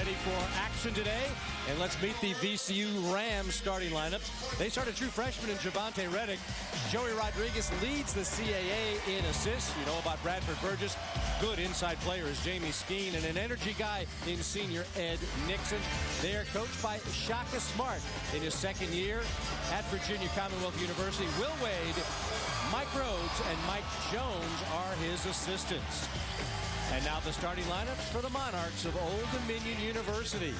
ready for action today. And let's meet the VCU Rams starting lineups. They start a true freshman in Javante Reddick. Joey Rodriguez leads the CAA in assists. You know about Bradford Burgess. Good inside player is Jamie Skeen, and an energy guy in senior Ed Nixon. They are coached by Shaka Smart in his second year at Virginia Commonwealth University. Will Wade, Mike Rhodes, and Mike Jones are his assistants. And now the starting lineups for the Monarchs of Old Dominion University.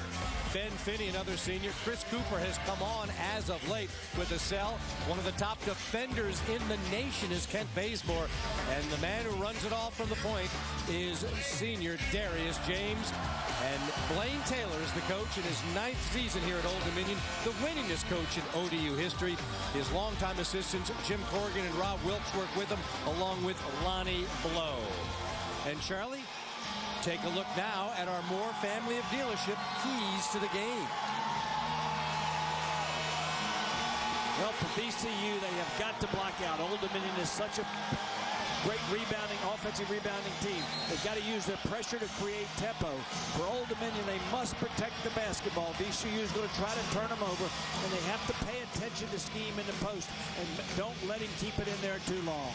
Ben Finney, another senior. Chris Cooper has come on as of late with a cell. One of the top defenders in the nation is Kent Bazemore. And the man who runs it all from the point is senior Darius James. And Blaine Taylor is the coach in his 9th season here at Old Dominion, the winningest coach in ODU history. His longtime assistants, Jim Corrigan and Rob Wilkes, work with him, along with Lonnie Blow. And Charlie, take a look now at our Moore family of dealership keys to the game. Well, for VCU, they have got to block out. Old Dominion is such a great offensive rebounding team. They've got to use their pressure to create tempo. For Old Dominion, they must protect the basketball. VCU is going to try to turn them over, and they have to pay attention to scheme in the post, and don't let him keep it in there too long.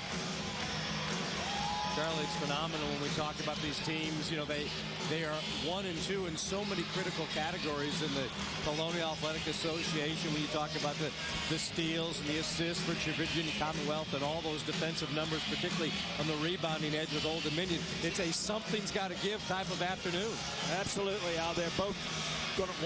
Charlie, it's phenomenal when we talk about these teams. You know, they are 1 and 2 in so many critical categories in the Colonial Athletic Association. When you talk about the steals and the assists for Virginia Commonwealth and all those defensive numbers, particularly on the rebounding edge with Old Dominion, it's a something's got to give type of afternoon. Absolutely, Al. They're both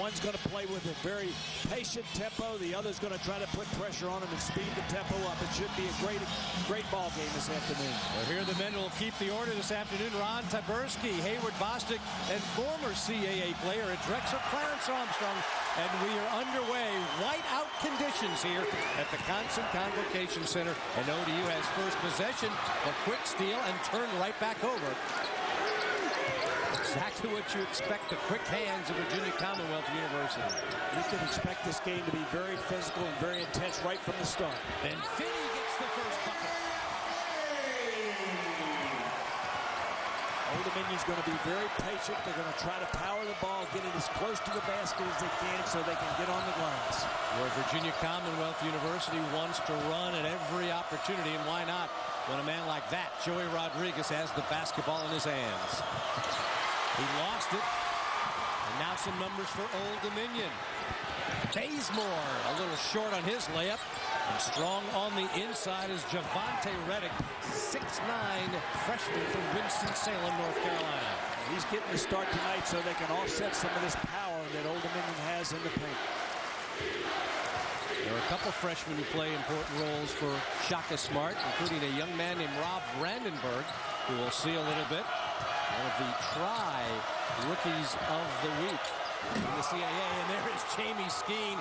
one's going to play with a very patient tempo. The other's going to try to put pressure on them and speed the tempo up. It should be a great ball game this afternoon. Well, here the men will keep the order this afternoon. Ron Taberski, Hayward Bostic, and former CAA player at Drexel, Clarence Armstrong. And we are underway. Whiteout conditions here at the Constant Convocation Center. And ODU has first possession, a quick steal, and turn right back over. Exactly what you expect, the quick hands of Virginia Commonwealth University. You can expect this game to be very physical and very intense right from the start. And Finney gets the first bucket. Old Dominion's going to be very patient. They're going to try to power the ball, get it as close to the basket as they can so they can get on the glass. Where Virginia Commonwealth University wants to run at every opportunity, and why not when a man like that, Joey Rodriguez, has the basketball in his hands. He lost it. And now some numbers for Old Dominion. Bazemore a little short on his layup. And strong on the inside is Javante Reddick, 6'9" freshman from Winston-Salem, North Carolina. He's getting the start tonight so they can offset some of this power that Old Dominion has in the paint. There are a couple freshmen who play important roles for Shaka Smart, including a young man named Rob Brandenburg, who we'll see a little bit. One of the rookies of the week in the CAA. And there is Jamie Skeen.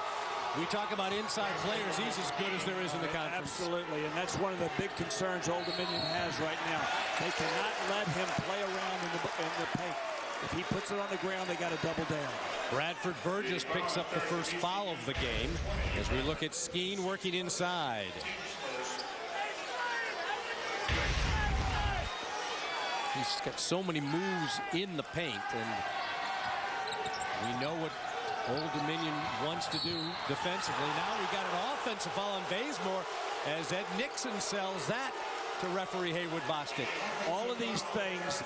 We talk about inside players. He's as good as there is in the conference. Absolutely, and that's one of the big concerns Old Dominion has right now. They cannot let him play around in the paint. If he puts it on the ground, they got to double down. Bradford Burgess picks up the first foul of the game as we look at Skeen working inside. He's got so many moves in the paint, and we know what Old Dominion wants to do defensively. Now we got an offensive foul on Bazemore as Ed Nixon sells that to referee Hayward Bostic. All of these things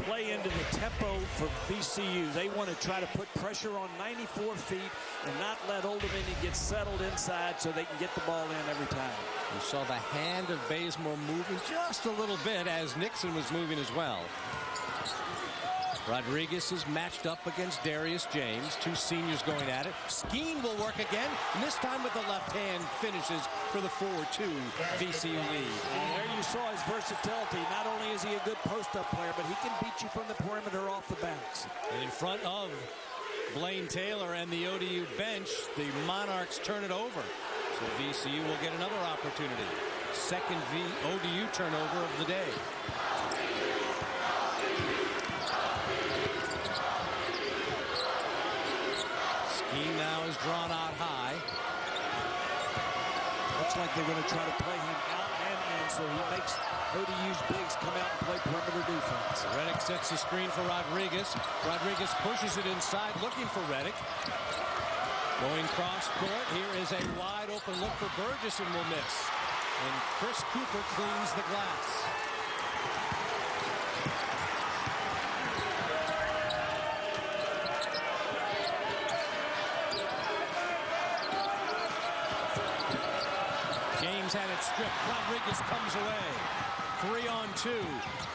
play into the tempo for VCU. They want to try to put pressure on 94 feet and not let Old Dominion get settled inside so they can get the ball in every time. You saw the hand of Bazemore moving just a little bit as Nixon was moving as well. Rodriguez is matched up against Darius James. Two seniors going at it. Skeen will work again, and this time with the left hand finishes for the 4-2 VCU lead. And there you saw his versatility. Not only is he a good post-up player, but he can beat you from the perimeter off the bounce. And in front of Blaine Taylor and the ODU bench, the Monarchs turn it over. So VCU will get another opportunity. Second ODU turnover of the day. Skeen now is drawn out high. Looks like they're going to try to play him out and in so he makes ODU's bigs come out and play perimeter defense. Reddick sets the screen for Rodriguez. Rodriguez pushes it inside, looking for Reddick. Going cross court, here is a wide open look for Burgess and will miss. And Chris Cooper cleans the glass. James had it stripped. Rodriguez comes away. 3-on-2.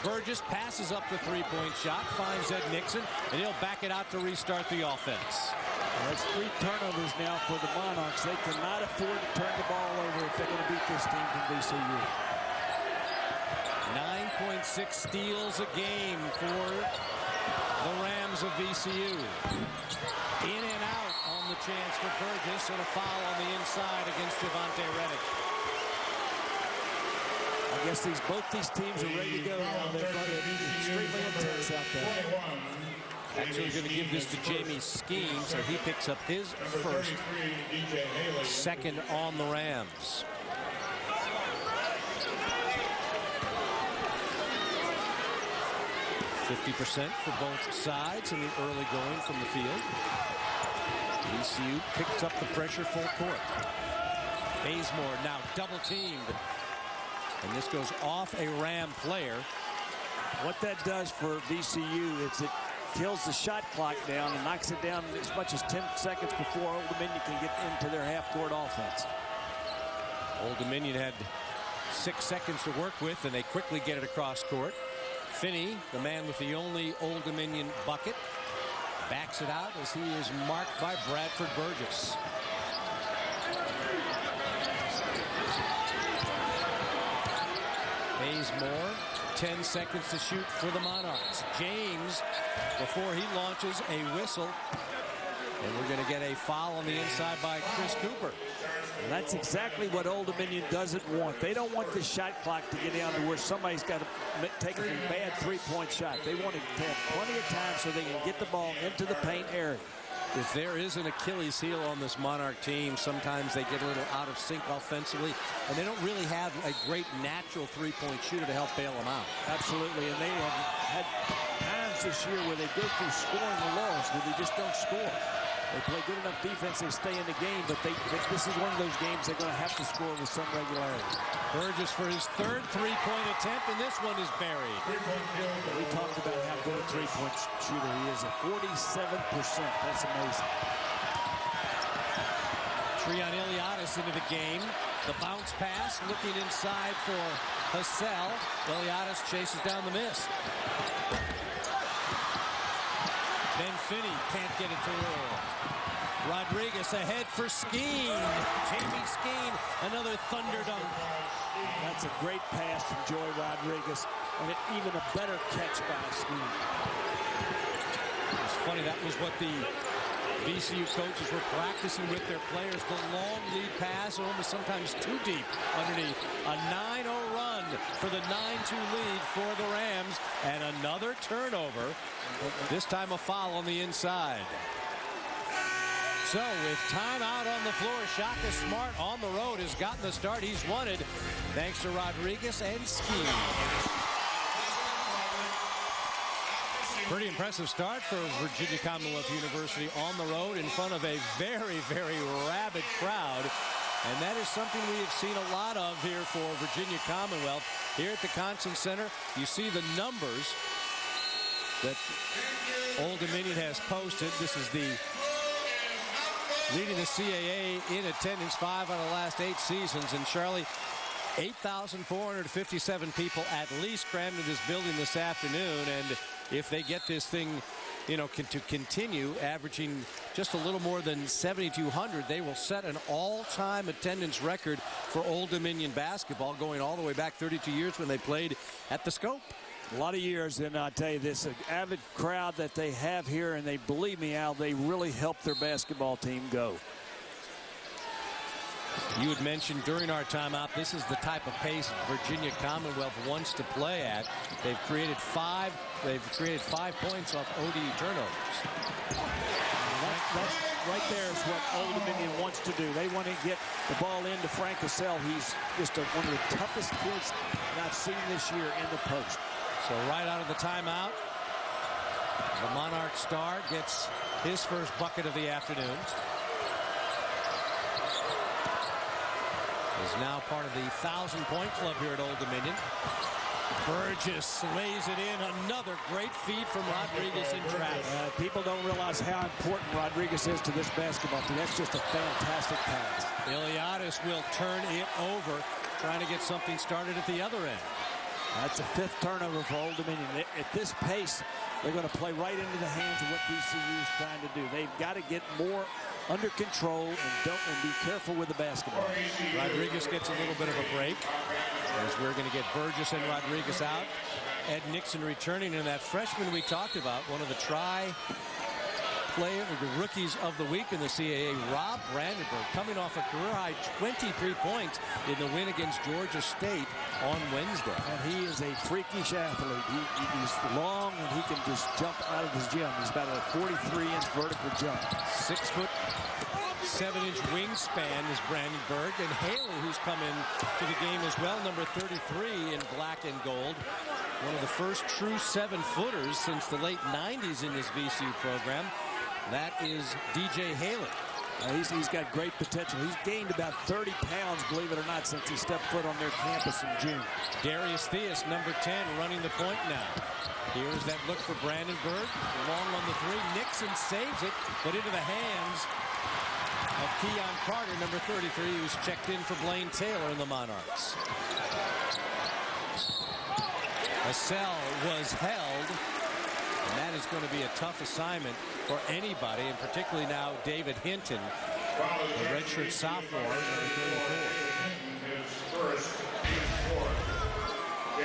Burgess passes up the three-point shot, finds Ed Nixon, and he'll back it out to restart the offense. Well, that's 3 turnovers now for the Monarchs. They cannot afford to turn the ball over if they're going to beat this team from VCU. 9.6 steals a game for the Rams of VCU. In and out on the chance for Burgess, and a foul on the inside against Javonte Reddick. I guess both these teams are ready to go now. They're extremely intense out there. Actually, we're going to give this to Jamie Skeen, so he picks up his first, second on the Rams. %50 for both sides in the early going from the field. VCU picks up the pressure full court. Bazemore now double teamed. And this goes off a Ram player. What that does for VCU is it kills the shot clock down and knocks it down as much as 10 seconds before Old Dominion can get into their half-court offense. Old Dominion had 6 seconds to work with, and they quickly get it across court. Finney, the man with the only Old Dominion bucket, backs it out as he is marked by Bradford Burgess. Bazemore, 10 seconds to shoot for the Monarchs. James, before he launches, a whistle. And we're going to get a foul on the inside by Chris Cooper. And that's exactly what Old Dominion doesn't want. They don't want the shot clock to get down to where somebody's got to take a bad three-point shot. They want it to have plenty of time so they can get the ball into the paint area. If there is an Achilles heel on this Monarch team, sometimes they get a little out of sync offensively, and they don't really have a great natural three-point shooter to help bail them out. Absolutely, and they have had times this year where they go through scoring lulls where they just don't score. They play good enough defense, they stay in the game, but this is one of those games they're going to have to score with some regularity. Burgess for his third three-point attempt, and this one is buried. We talked about how good a three-point shooter he is at 47%. That's amazing. Treon Iliadis into the game. The bounce pass, looking inside for Hassel. Iliadis chases down the miss. Ben Finney can't get it to roll. Rodriguez ahead for Skeen. Jamie Skeen, another thunder dunk. That's a great pass from Joey Rodriguez, and even a better catch by Skeen. It's funny, that was what the VCU coaches were practicing with their players. The long lead pass, almost sometimes too deep underneath. A 9-0 run for the 9-2 lead for the Rams, and another turnover. This time a foul on the inside. So with timeout on the floor, Shaka Smart on the road has gotten the start he's wanted, thanks to Rodriguez and Skeen. Pretty impressive start for Virginia Commonwealth University on the road in front of a very, very rabid crowd. And that is something we have seen a lot of here for Virginia Commonwealth. Here at the Conson Center, you see the numbers that Old Dominion has posted. This is the leading the CAA in attendance 5 out of the last 8 seasons. And Charlie, 8,457 people at least crammed in this building this afternoon. And if they get this thing, you know, to continue averaging just a little more than 7,200, they will set an all-time attendance record for Old Dominion basketball, going all the way back 32 years when they played at the Scope. A lot of years, and I tell you, this avid crowd that they have here, and they believe me, Al, they really help their basketball team go. You had mentioned during our timeout, this is the type of pace Virginia Commonwealth wants to play at. They've created 5 points off ODU turnovers. that's right there is what Old Dominion wants to do. They want to get the ball into Frank Cassell. He's just one of the toughest kids that I've seen this year in the post. So right out of the timeout, the Monarch star gets his first bucket of the afternoon. Is now part of the 1,000-point club here at Old Dominion. Burgess lays it in. Another great feed from Rodriguez in traffic. People don't realize how important Rodriguez is to this basketball team. That's just a fantastic pass. Iliadis will turn it over, trying to get something started at the other end. That's a 5th turnover for Old Dominion. At this pace, they're going to play right into the hands of what VCU is trying to do. They've got to get more under control and be careful with the basketball. Rodriguez gets a little bit of a break as we're going to get Burgess and Rodriguez out. Ed Nixon returning, and that freshman we talked about, one of the the rookies of the week in the CAA, Rob Brandenburg, coming off a career-high 23 points in the win against Georgia State on Wednesday. And he is a freakish athlete. He's long, and he can just jump out of his gym. He's about a 43-inch vertical jump. 6 foot 7-inch wingspan is Brandenburg, and Haley, who's come in to the game as well, number 33 in black and gold. One of the first true 7-footers since the late 90s in this VCU program. That is DJ Haley. He's got great potential. He's gained about 30 pounds, believe it or not, since he stepped foot on their campus in June. Darius Theus, number 10, running the point now. Here's that look for Brandenburg. Long on the 3. Nixon saves it, but into the hands of Keon Carter, number 33, who's checked in for Blaine Taylor in the Monarchs. Cassell was held, and that is going to be a tough assignment for anybody, and particularly now David Hinton, the redshirt sophomore, number 34.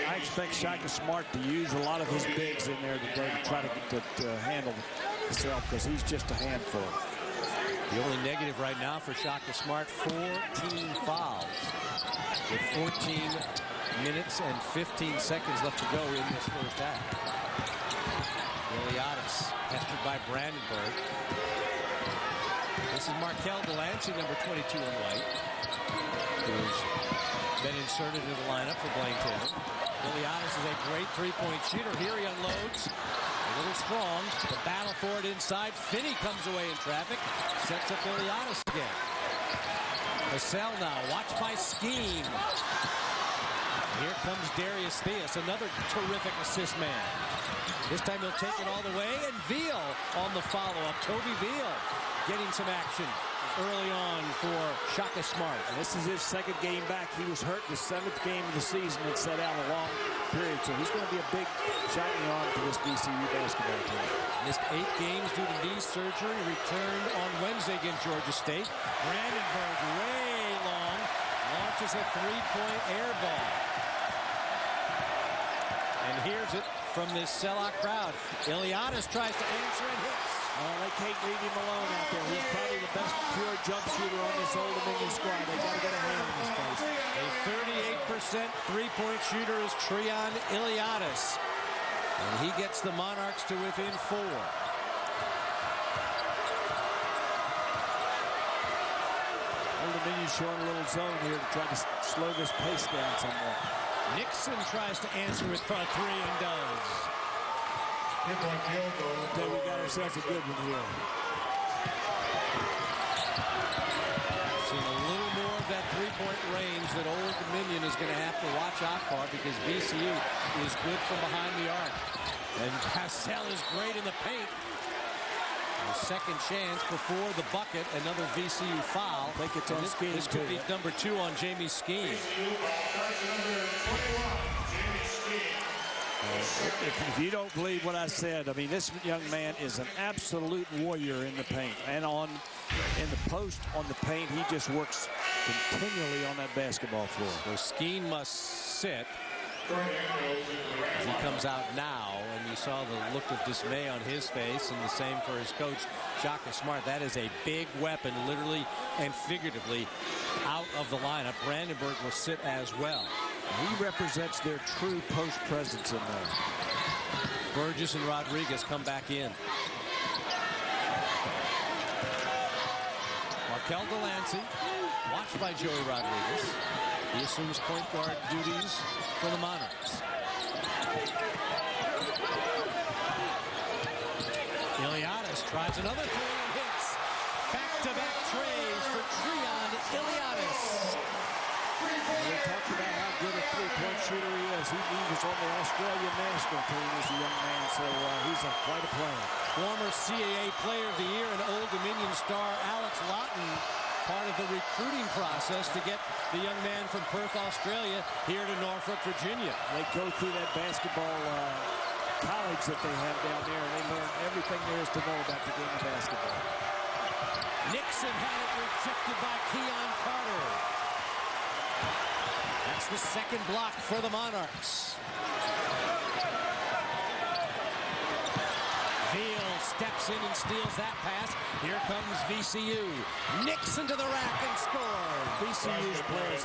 I expect Shaka Smart to use a lot of his bigs in there today to try to get to handle Cassell, because he's just a handful. The only negative right now for Shaka Smart, 14 fouls with 14 minutes and 15 seconds left to go in this first half. Iliadis pestered by Brandenburg. This is Markel Delancey, number 22 in white, who's been inserted into the lineup for Blaine Taylor. Iliadis is a great three-point shooter. Here he unloads. A little strong. The battle for it inside. Finney comes away in traffic. Sets up Iliadis again. Cassell now, watched by Skeen. Here comes Darius Theus, another terrific assist man. This time he'll take it all the way, and Veal on the follow-up. Toby Veal getting some action early on for Shaka Smart. And this is his 2nd game back. He was hurt the 7th game of the season and set out a long period, so he's going to be a big shining arm for this VCU basketball team. Missed 8 games due to knee surgery. Returned on Wednesday against Georgia State. Brandenburg way long. Launches a 3-point air ball. And here's it from this sellout crowd. Iliadis tries to answer and hits. They can't leave him alone out there. He's probably the best pure jump shooter on this Old Dominion squad. They got to get a hand in his face. A 38% three-point shooter is Treon Iliadis. And he gets the Monarchs to within 4. Old Dominion showing a little zone here to try to slow this pace down somewhat. Nixon tries to answer it for a 3 and does. We got ourselves a good one here. Seeing a little more of that three-point range that Old Dominion is going to have to watch out for, because VCU is good from behind the arc. And Cassell is great in the paint. A second chance before the bucket. Another VCU foul. I think it's on Skeen. This could be number 2 on Jamie Skeen. If you don't believe what I said, I mean, this young man is an absolute warrior in the paint. And in the post, on the paint, he just works continually on that basketball floor. So Skeen must sit as he comes out now, and you saw the look of dismay on his face, and the same for his coach, Shaka Smart. That is a big weapon, literally and figuratively, out of the lineup. Brandenburg will sit as well. He represents their true post presence in there. Burgess and Rodriguez come back in. Kel Delancey, watched by Joey Rodriguez. He assumes point guard duties for the Monarchs. Iliadis tries another three and hits. Back-to-back trays for Treon Iliadis. We talked about how good a three-point shooter he is. He was on the Australian national team as a young man, so he's quite a player. Former CAA Player of the Year and Old Dominion star Alex Lawton, part of the recruiting process to get the young man from Perth, Australia, here to Norfolk, Virginia. They go through that basketball college that they have down there, and they learn everything there is to know about the game of basketball. Nixon had it rejected by Keon Carter. That's the second block for the Monarchs. Veal steps in and steals that pass. Here comes VCU. Nixon to the rack and scores. VCU's players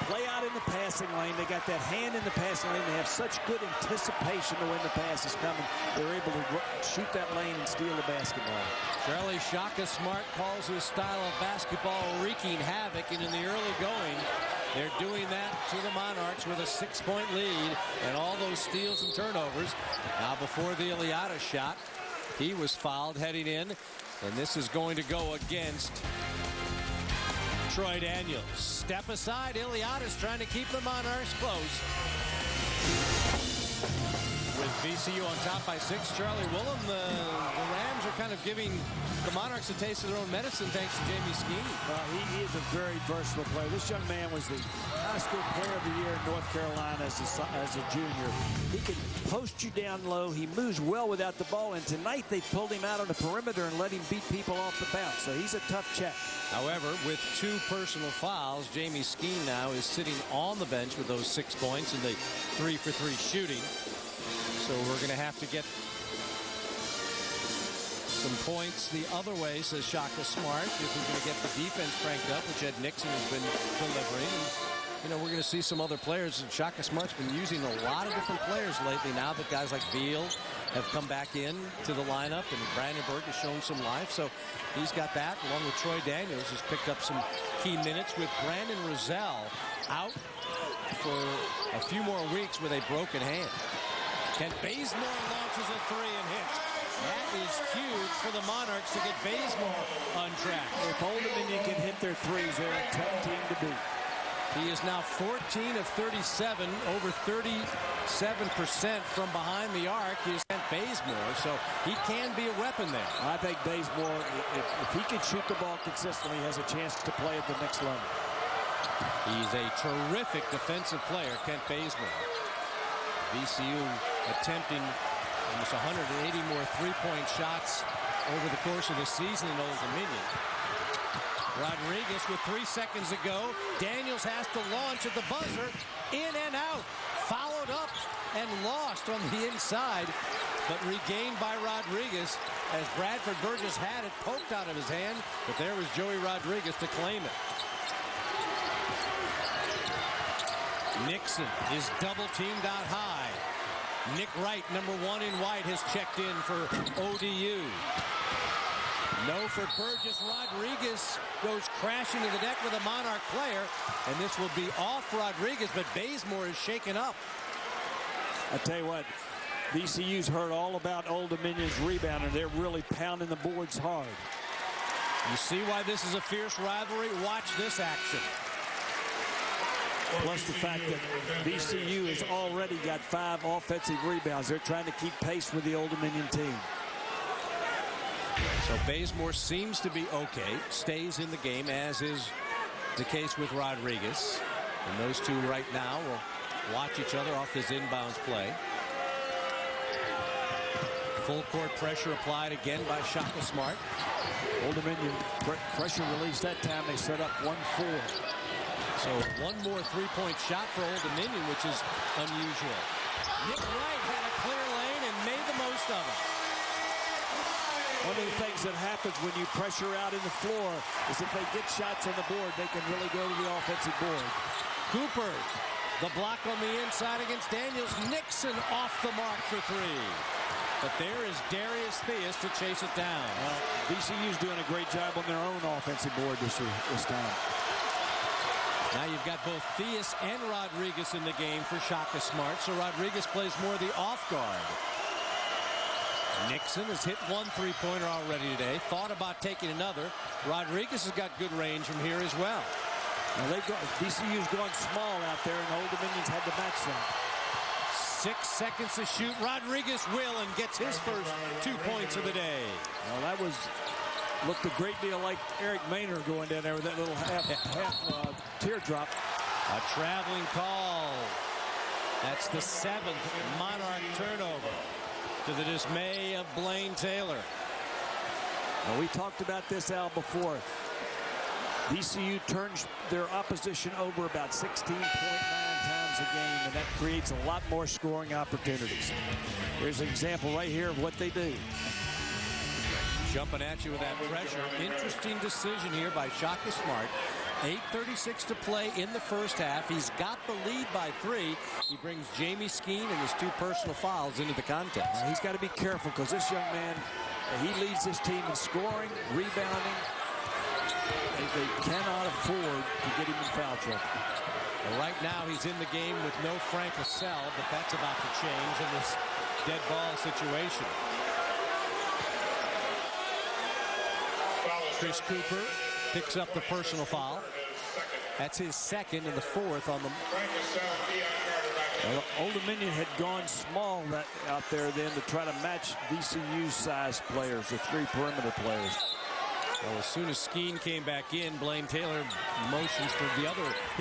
play out in the passing lane. They got that hand in the passing lane. They have such good anticipation of when the pass is coming. They're able to shoot that lane and steal the basketball. Charlie Shaka Smart calls his style of basketball wreaking havoc, and in the early going, they're doing that to the Monarchs with a 6-point lead and all those steals and turnovers. Now before the Iliadis shot, he was fouled heading in, and this is going to go against Troy Daniels. Step aside, Iliadis trying to keep the Monarchs close. With VCU on top by 6, Charlie Willem, the Rams are kind of giving the Monarchs a taste of their own medicine thanks to Jamie Skeen. He is a very versatile player. This young man was the high school player of the year in North Carolina as a junior. He can post you down low. He moves well without the ball, and tonight they pulled him out on the perimeter and let him beat people off the bounce. So he's a tough check. However, with 2 personal fouls, Jamie Skeen now is sitting on the bench with those 6 points and the 3-for-3 shooting. So we're going to have to get some points the other way, says Shaka Smart, if we're going to get the defense cranked up, which Ed Nixon has been delivering. And, you know, we're going to see some other players. And Shaka Smart's been using a lot of different players lately now that guys like Veal have come back in to the lineup, and Brandon Burke has shown some life. So he's got that, along with Troy Daniels, who's picked up some key minutes, with Brandon Rozelle out for a few more weeks with a broken hand. Kent Bazemore launches a 3 and hits. That is huge for the Monarchs to get Bazemore on track. If Old Dominion can hit their threes, they're a tough team to beat. He is now 14 of 37, over 37% from behind the arc is Kent Bazemore, so he can be a weapon there. I think Bazemore, if he can shoot the ball consistently, has a chance to play at the next level. He's a terrific defensive player, Kent Bazemore. VCU attempting almost 180 more three-point shots over the course of the season in Old Dominion. Rodriguez with 3 seconds to go. Daniels has to launch at the buzzer. In and out. Followed up and lost on the inside, but regained by Rodriguez as Bradford Burgess had it poked out of his hand, but there was Joey Rodriguez to claim it. Nixon is double teamed out high. Nick Wright, number 1 in white, has checked in for ODU. No for Burgess. Rodriguez goes crashing to the deck with a Monarch player, and this will be off Rodriguez, but Bazemore is shaken up. I tell you what, VCU's heard all about Old Dominion's rebound, and they're really pounding the boards hard. You see why this is a fierce rivalry? Watch this action. Plus the fact that VCU has already got 5 offensive rebounds. They're trying to keep pace with the Old Dominion team. So Bazemore seems to be okay, stays in the game, as is the case with Rodriguez. And those two right now will watch each other off this inbounds play. Full court pressure applied again by Shaka Smart. Old Dominion pressure release that time. They set up 1-4. So one more three-point shot for Old Dominion, which is unusual. Nick Wright had a clear lane and made the most of it. One of the things that happens when you pressure out in the floor is if they get shots on the board, they can really go to the offensive board. Cooper, the block on the inside against Daniels. Nixon off the mark for 3. But there is Darius Theus to chase it down. Well, VCU's doing a great job on their own offensive board this time. Now you've got both Theus and Rodriguez in the game for Shaka Smart, so Rodriguez plays more of the off guard. Nixon has hit one three-pointer already today. Thought about taking another. Rodriguez has got good range from here as well. Now VCU's gone small out there, and Old Dominion's had to match them. 6 seconds to shoot. Rodriguez will and gets his first 2 points of the day. Well, that looked a great deal like Eric Maynard going down there with that little half teardrop. A traveling call. That's the 7th Monarch turnover, to the dismay of Blaine Taylor. Well, we talked about this, Al, before. VCU turns their opposition over about 16.9 times a game, and that creates a lot more scoring opportunities. Here's an example right here of what they do. Jumping at you with that pressure. Interesting decision here by Shaka Smart. 8:36 to play in the first half. He's got the lead by 3. He brings Jamie Skeen and his 2 personal fouls into the contest. Now, he's got to be careful, because this young man, he leads this team in scoring, rebounding. They cannot afford to get him in foul trouble. Well, right now he's in the game with no Frank Cassell, but that's about to change in this dead ball situation. Chris Cooper picks up the personal foul. That's his 2nd and the 4th on the... Well, Old Dominion had gone small out there then to try to match VCU's size players, the 3 perimeter players. Well, as soon as Skeen came back in, Blaine Taylor motions for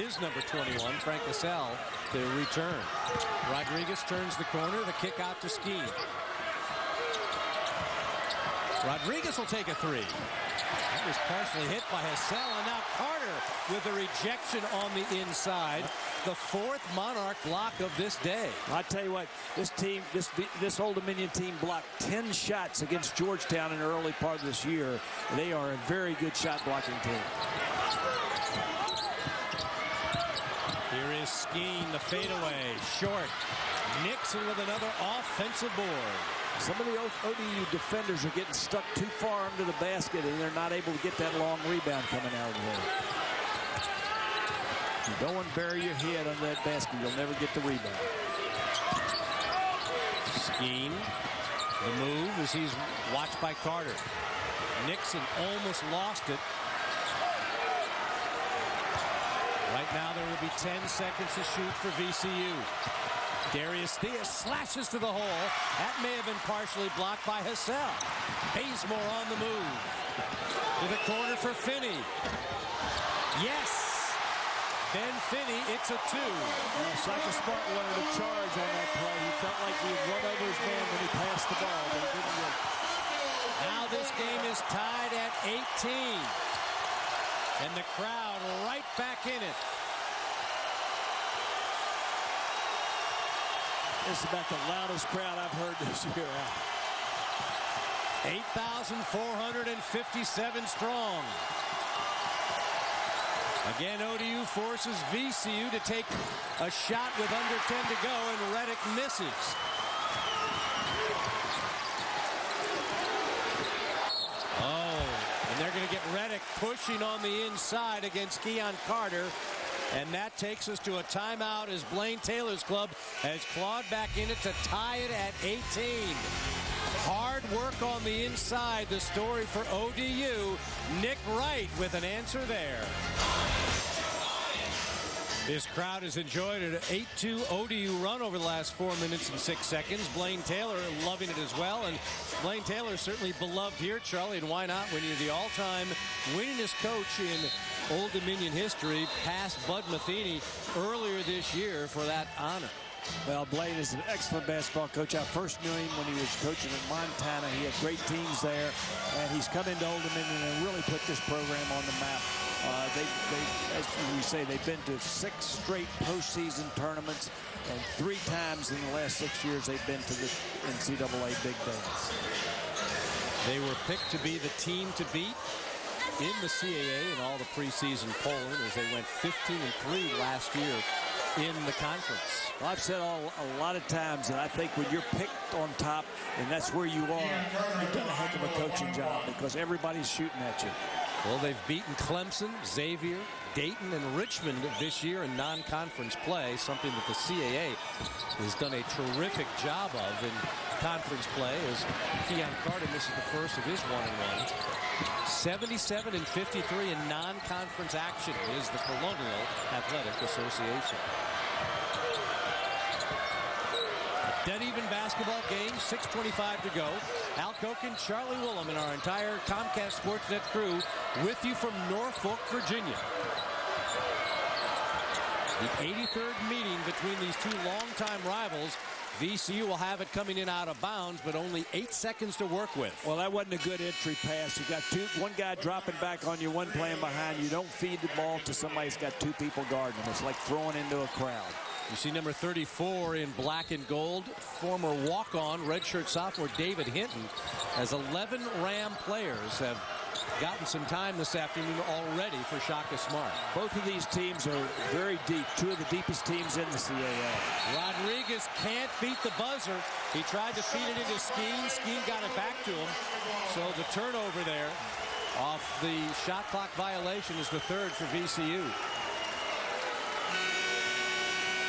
his number 21, Frank Cassell, to return. Rodriguez turns the corner, the kick out to Skeen. Rodriguez will take a 3. That was partially hit by Hassell, and now Carter with a rejection on the inside. The 4th Monarch block of this day. I tell you what, this team, this Old Dominion team blocked 10 shots against Georgetown in the early part of this year. They are a very good shot blocking team. Here is Skeen, the fadeaway, short. Nixon with another offensive board. Some of the ODU defenders are getting stuck too far under the basket, and they're not able to get that long rebound coming out of there. You don't want to bury your head under that basket. You'll never get the rebound. Skeen, the move as he's watched by Carter. Nixon almost lost it. Right now there will be 10 seconds to shoot for VCU. Darius Theus slashes to the hole. That may have been partially blocked by Hassell. Bazemore on the move. To the corner for Finney. Yes! Ben Finney, it's a 2. Shaka Smart wanted to charge on that play. He felt like he had run over his man when he passed the ball, but it didn't work. Now this game is tied at 18. And the crowd right back in it. This is about the loudest crowd I've heard this year. 8,457 strong. Again, ODU forces VCU to take a shot with under 10 to go, and Reddick misses. Oh, and they're going to get Reddick pushing on the inside against Keon Carter. And that takes us to a timeout as Blaine Taylor's club has clawed back in it to tie it at 18. Hard work on the inside. The story for ODU. Nick Wright with an answer there. This crowd has enjoyed an 8-2 ODU run over the last 4 minutes and 6 seconds. Blaine Taylor loving it as well. And Blaine Taylor certainly beloved here, Charlie. And why not when you're the all-time winningest coach in Old Dominion history, past Bud Matheny earlier this year for that honor. Well, Blaine is an excellent basketball coach. I first knew him when he was coaching in Montana. He had great teams there, and he's come into Old Dominion and really put this program on the map. As we say, they've been to 6 straight postseason tournaments, and 3 times in the last 6 years they've been to the NCAA Big Dance. They were picked to be the team to beat in the CAA in all the preseason polling as they went 15-3 last year in the conference. Well, I've said a lot of times that I think when you're picked on top and that's where you are, you've done a heck of a coaching job because everybody's shooting at you. Well, they've beaten Clemson, Xavier, Dayton, and Richmond this year in non-conference play, something that the CAA has done a terrific job of in conference play, as Keon Carter misses the first of his 1-and-1. 77-53 in non-conference action is the Colonial Athletic Association. A dead-even basketball game, 6:25 to go. Al Koken, Charlie Woolham, and our entire Comcast Sportsnet crew with you from Norfolk, Virginia. The 83rd meeting between these two longtime rivals. VCU will have it coming in out of bounds, but only 8 seconds to work with. Well, that wasn't a good entry pass. You got one guy dropping back on you, one playing behind you. Don't feed the ball to somebody who's got two people guarding them. It's like throwing into a crowd. You see number 34 in black and gold, former walk-on redshirt sophomore David Hinton, as 11 Ram players have gotten some time this afternoon already for Shaka Smart. Both of these teams are very deep, two of the deepest teams in the CAA. Rodriguez can't beat the buzzer. He tried to feed it into Skeen. Skeen got it back to him. So the turnover there off the shot clock violation is the third for VCU.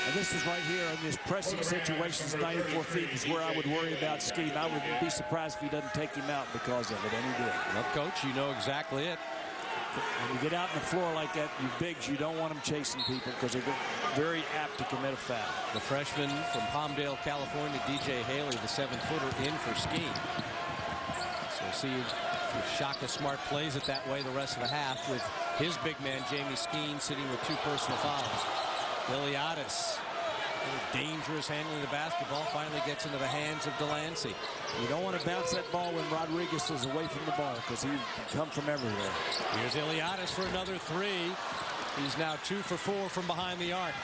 And this is right here in this pressing situations, 94 feet is where I would worry about Skeen. I would be surprised if he doesn't take him out because of it, and he did. Well, Coach, you know exactly it. When you get out in the floor like that, you bigs, you don't want them chasing people because they're very apt to commit a foul. The freshman from Palmdale, California, DJ Haley, the 7-footer, in for Skeen. So see if Shaka Smart plays it that way the rest of the half with his big man, Jamie Skeen, sitting with 2 personal fouls. Iliadis, dangerous handling the basketball, finally gets into the hands of Delancey. You don't want to bounce that ball when Rodriguez is away from the ball because he can come from everywhere. Here's Iliadis for another 3. He's now 2 for 4 from behind the arc.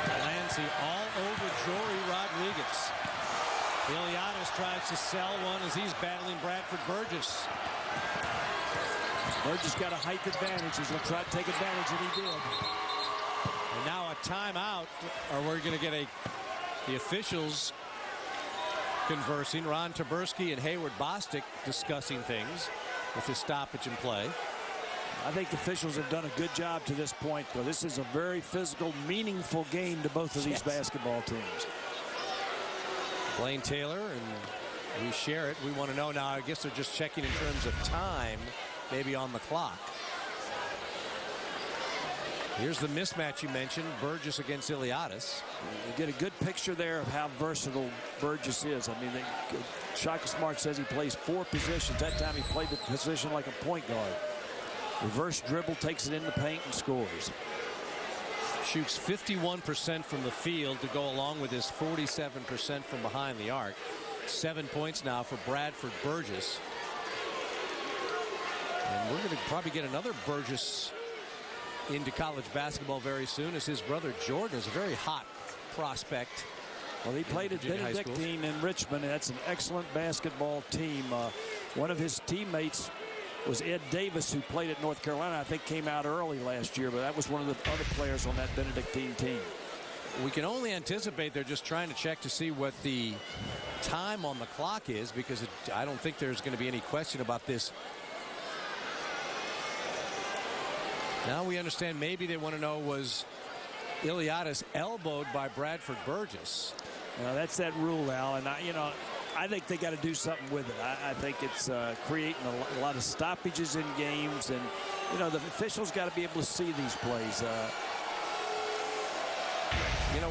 Delancey all over Jory Rodriguez. Iliadis tries to sell one as he's battling Bradford Burgess. Burgess got a height advantage. He's going to try to take advantage, and he did. And now a timeout, or we're going to get the officials conversing. Ron Taberski and Hayward Bostic discussing things with the stoppage in play. I think the officials have done a good job to this point, though. This is a very physical, meaningful game to both of these basketball teams. Blaine Taylor, and we share it. We want to know now. I guess they're just checking in terms of time, maybe on the clock. Here's the mismatch you mentioned, Burgess against Iliadis. You get a good picture there of how versatile Burgess is. I mean, Shaka Smart says he plays 4 positions. That time he played the position like a point guard. Reverse dribble, takes it in the paint, and scores. Shoots 51% from the field to go along with his 47% from behind the arc. 7 points now for Bradford Burgess. And we're going to probably get another Burgess into college basketball very soon, as his brother Jordan is a very hot prospect. Well, he played at Benedictine in Richmond, and that's an excellent basketball team. One of his teammates was Ed Davis, who played at North Carolina. I think came out early last year, but that was one of the other players on that Benedictine team. We can only anticipate they're just trying to check to see what the time on the clock is, because I don't think there's going to be any question about this. Now we understand maybe they want to know, was Iliadis elbowed by Bradford Burgess? That's that rule, Al, and I think they got to do something with it. I think it's creating a lot of stoppages in games, and the officials got to be able to see these plays.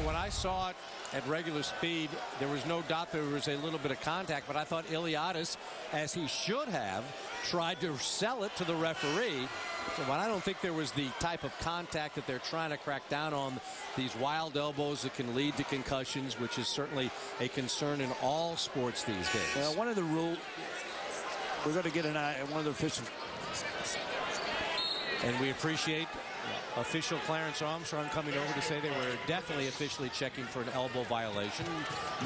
When I saw it at regular speed, there was no doubt there was a little bit of contact, but I thought Iliadis, as he should have, tried to sell it to the referee. So I don't think there was the type of contact that they're trying to crack down on, these wild elbows that can lead to concussions, which is certainly a concern in all sports these days. Well, one of the rules, we're going to get an eye at one of the officials. And we appreciate Official Clarence Armstrong coming over to say they were definitely officially checking for an elbow violation.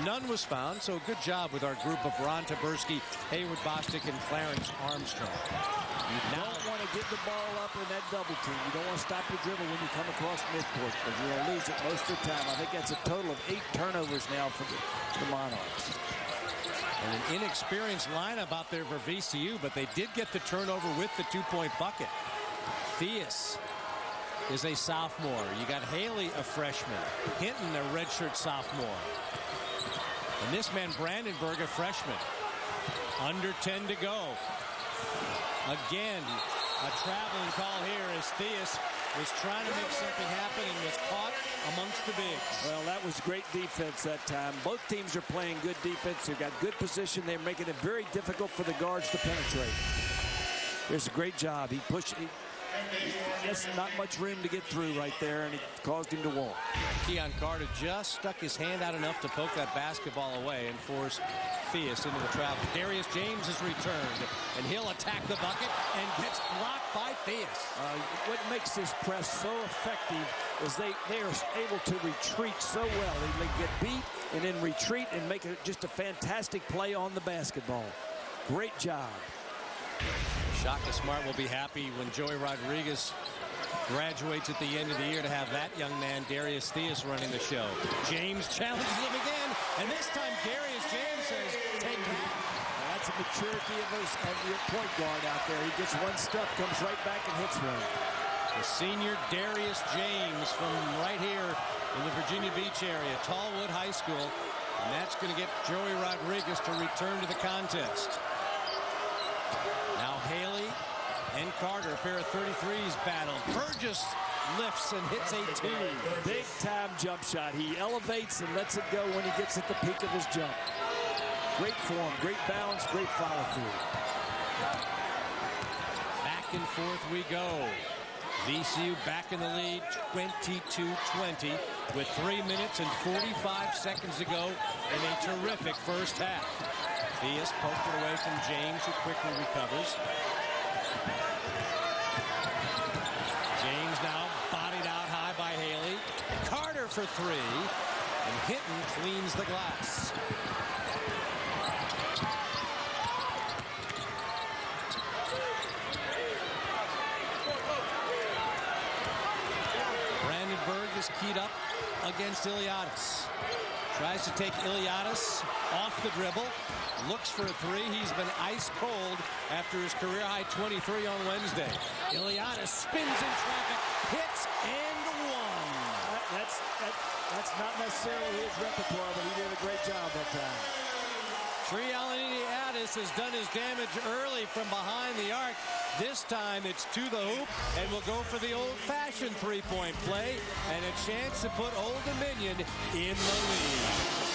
None was found, so good job with our group of Ron Taberski, Haywood Bostic, and Clarence Armstrong. You don't want to get the ball up in that double team. You don't want to stop your dribble when you come across midcourt, because you're going to lose it most of the time. I think that's a total of 8 turnovers now for the Monarchs. And an inexperienced lineup out there for VCU, but they did get the turnover with the 2-point bucket. Theus is a sophomore. You got Haley, a freshman. Hinton, a redshirt sophomore. And this man, Brandenburg, a freshman. Under 10 to go. Again, a traveling call here as Theus was trying to make something happen and was caught amongst the bigs. Well, that was great defense that time. Both teams are playing good defense. They've got good position. They're making it very difficult for the guards to penetrate. It's a great job. He pushed. There's not much room to get through right there, and it caused him to walk. Keon Carter just stuck his hand out enough to poke that basketball away and force Theus into the travel. Darius James has returned, and he'll attack the bucket and gets blocked by Theus. What makes this press so effective is they are able to retreat so well. They get beat and then retreat and make just a fantastic play on the basketball. Great job. Shaka Smart will be happy when Joey Rodriguez graduates at the end of the year to have that young man, Darius Theus, running the show. James challenges him again, and this time Darius James says, take that. That's a maturity of your point guard out there. He gets one step, comes right back and hits one. The senior Darius James from right here in the Virginia Beach area, Tallwood High School, and that's going to get Joey Rodriguez to return to the contest. Now Haley and Carter, a pair of 33s battle. Burgess lifts and hits a 2. Big time jump shot. He elevates and lets it go when he gets at the peak of his jump. Great form, great balance, great follow through. Back and forth we go. VCU back in the lead, 22-20, with 3 minutes and 45 seconds to go in a terrific first half. Theus poked it away from James, who quickly recovers. James now bodied out high by Haley. Carter for 3, and Hinton cleans the glass. Brandenburg is keyed up against Iliadis. Tries to take Iliadis off the dribble. Looks for a 3. He's been ice cold after his career-high 23 on Wednesday. Iliadis spins in traffic, hits, and 1. That's not necessarily his repertoire, but he did a great job that time. Iliadis has done his damage early from behind the arc. This time it's to the hoop, and we'll go for the old-fashioned three-point play and a chance to put Old Dominion in the lead.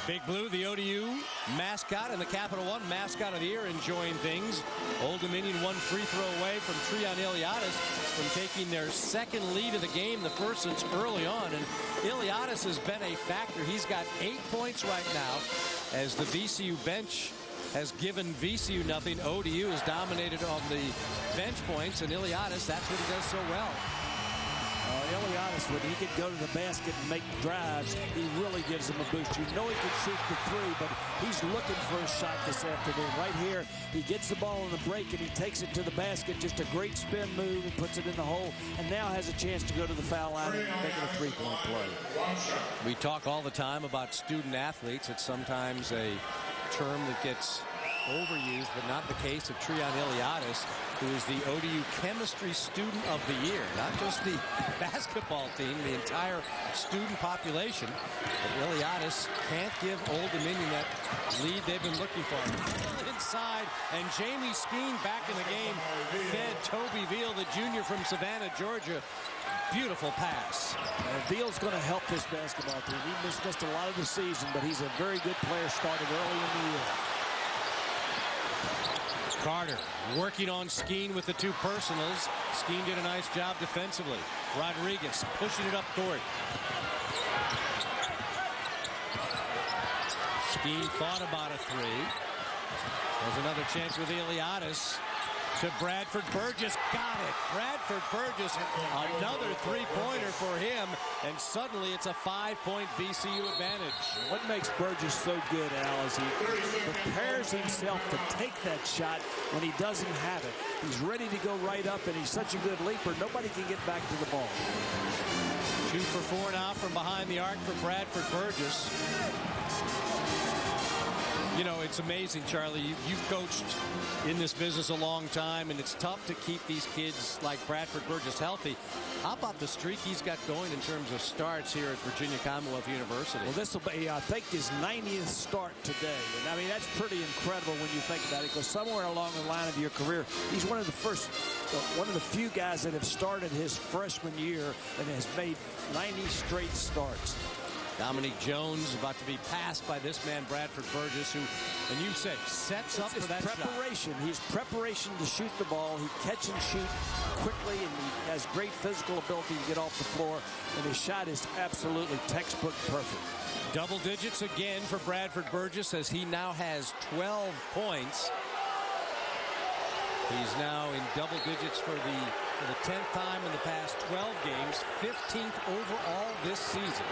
Big Blue, the ODU mascot and the Capital One mascot of the year, enjoying things. Old Dominion one free throw away from Treon Iliadis from taking their second lead of the game, the first since early on. And Iliadis has been a factor. He's got 8 points right now as the VCU bench has given VCU nothing. ODU has dominated on the bench points, and Iliadis, that's what he does so well. Iliadis, when he can go to the basket and make drives, he really gives him a boost. You know he can shoot the 3, but he's looking for a shot this afternoon. Right here, he gets the ball in the break and he takes it to the basket. Just a great spin move and puts it in the hole, and now has a chance to go to the foul line and make it a three-point play. We talk all the time about student athletes. It's sometimes a term that gets overused, but not the case of Treon Iliadis, who is the ODU Chemistry Student of the Year. Not just the basketball team, the entire student population. But Iliadis can't give Old Dominion that lead they've been looking for. Inside, and Jamie Skeen back in the game. Fed Toby Veal, the junior from Savannah, Georgia. Beautiful pass. Veal's going to help this basketball team. He missed a lot of the season, but he's a very good player, started early in the year. Carter working on Skeen with the 2 personals. Skeen did a nice job defensively. Rodriguez pushing it up court. Skeen thought about a 3. There's another chance with Iliadis. to Bradford Burgess. Got it. Bradford Burgess, another three-pointer for him, and suddenly it's a 5-point VCU advantage. What makes Burgess so good, Al, is he prepares himself to take that shot when he doesn't have it. He's ready to go right up, and he's such a good leaper, nobody can get back to the ball. 2 for 4 now from behind the arc for Bradford Burgess. You know, it's amazing, Charlie. You've coached in this business a long time, and it's tough to keep these kids like Bradford Burgess healthy. How about the streak he's got going in terms of starts here at Virginia Commonwealth University? Well, this will be, I think, his 90th start today. And I mean, that's pretty incredible when you think about it, because somewhere along the line of your career, he's one of the few guys that have started his freshman year and has made 90 straight starts. Dominique Jones about to be passed by this man, Bradford Burgess, who, and you said, sets up for that preparation. shot. He's preparation to shoot the ball. He catch and shoot quickly, and he has great physical ability to get off the floor, and his shot is absolutely textbook perfect. Double digits again for Bradford Burgess as he now has 12 points. He's now in double digits for the 10th time in the past 12 games, 15th overall this season.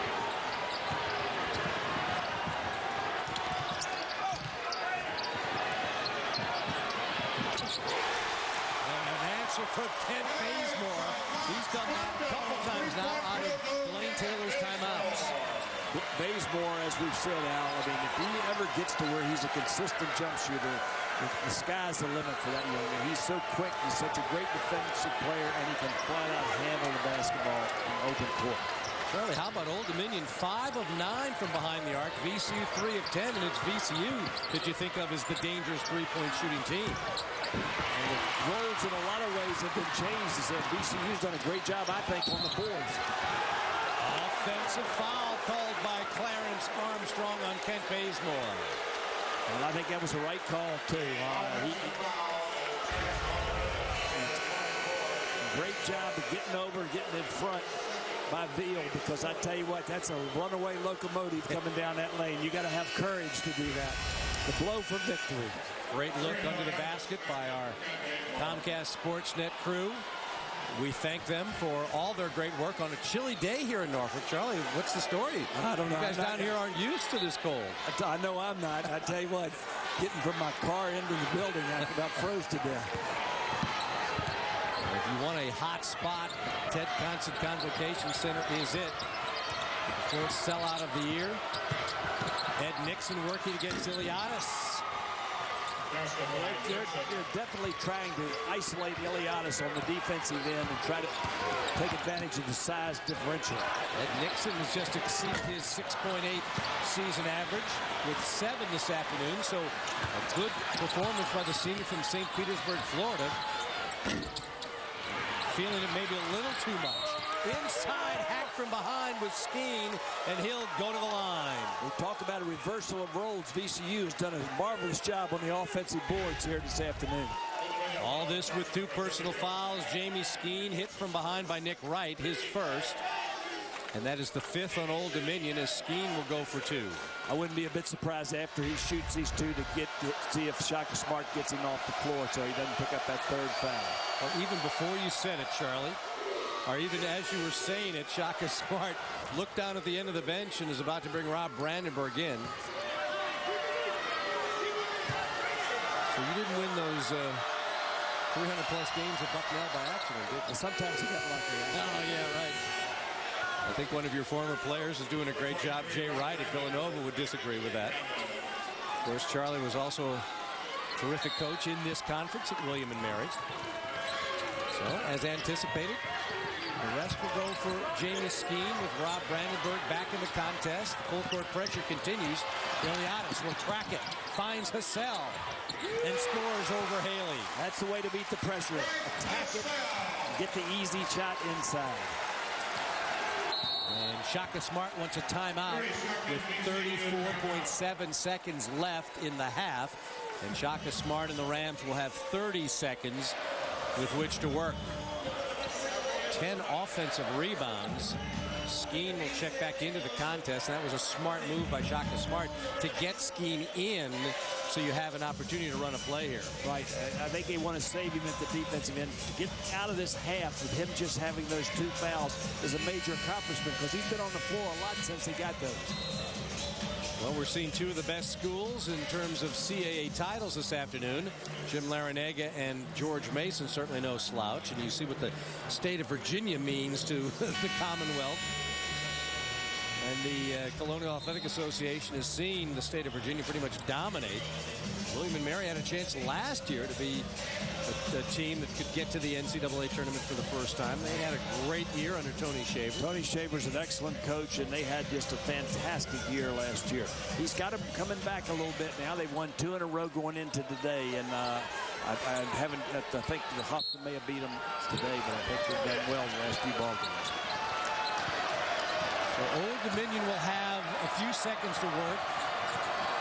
For Kent Bazemore. He's done that a couple times now out of Blaine Taylor's timeouts. Bazemore, as we've said, Al, I mean, if he ever gets to where he's a consistent jump shooter, the sky's the limit for that young man. He's so quick, he's such a great defensive player, and he can flat out handle the basketball in open court. Charlie, how about Old Dominion? 5 of 9 from behind the arc. VCU 3 of 10, and it's VCU that you think of as the dangerous three-point shooting team. And the roles in a lot of ways have been changed. VCU's done a great job, I think, on the boards. Offensive foul called by Clarence Armstrong on Kent Bazemore. And I think that was the right call, too. Great job of getting over, getting in front by Veal, because I tell you what, that's a runaway locomotive coming down that lane. You got to have courage to do that. The blow for victory. Great look under the basket by our Comcast Sportsnet crew. We thank them for all their great work on a chilly day here in Norfolk. Charlie, what's the story? I don't know. You guys down here aren't used to this cold. I know I'm not. I tell you what, getting from my car into the building, I about froze to death. If you want a hot spot, Ted Constant Convocation Center is it. Fourth sellout of the year. Ed Nixon working against Iliadis. They're definitely trying to isolate Iliadis on the defensive end and try to take advantage of the size differential. Ed Nixon has just exceeded his 6.8 season average with 7 this afternoon. So a good performance by the senior from St. Petersburg, Florida. Feeling it maybe a little too much. Inside, hacked from behind with Skeen, and he'll go to the line. We talk about a reversal of roles. VCU has done a marvelous job on the offensive boards here this afternoon. All this with 2 personal fouls. Jamie Skeen hit from behind by Nick Wright, his first. And that is the 5th on Old Dominion as Skeen will go for 2. I wouldn't be a bit surprised after he shoots these 2 to see if Shaka Smart gets him off the floor so he doesn't pick up that 3rd foul. Well, even before you said it, Charlie, or even as you were saying it, Shaka Smart looked down at the end of the bench and is about to bring Rob Brandenburg in. So you didn't win those 300-plus games at Bucknell by accident, did you? Sometimes you get lucky. Oh, yeah, right. I think one of your former players is doing a great job. Jay Wright at Villanova would disagree with that. Of course, Charlie was also a terrific coach in this conference at William & Mary's. So, as anticipated, the rest will go for Jamie Skeen with Rob Brandenburg back in the contest. Full court pressure continues. Iliadis will track it, finds Hassell, and scores over Haley. That's the way to beat the pressure. Attack it, get the easy shot inside. And Shaka Smart wants a timeout with 34.7 seconds left in the half. And Shaka Smart and the Rams will have 30 seconds with which to work. 10 offensive rebounds. Skeen will check back into the contest, and that was a smart move by Shaka Smart to get Skeen in so you have an opportunity to run a play here. Right. I think they want to save him at the defensive end. To get out of this half with him just having those 2 fouls is a major accomplishment because he's been on the floor a lot since he got those. Well, we're seeing 2 of the best schools in terms of CAA titles this afternoon. Jim Larrañaga and George Mason, certainly no slouch. And you see what the state of Virginia means to the Commonwealth. And the Colonial Athletic Association has seen the state of Virginia pretty much dominate. William & Mary had a chance last year to be a team that could get to the NCAA tournament for the first time. They had a great year under Tony Shaver. Tony Shaver's an excellent coach, and they had just a fantastic year last year. He's got them coming back a little bit now. They've won 2 in a row going into today, and I think the Hofstra may have beat them today, but I think they've done well in the last 2 ball games. So Old Dominion will have a few seconds to work,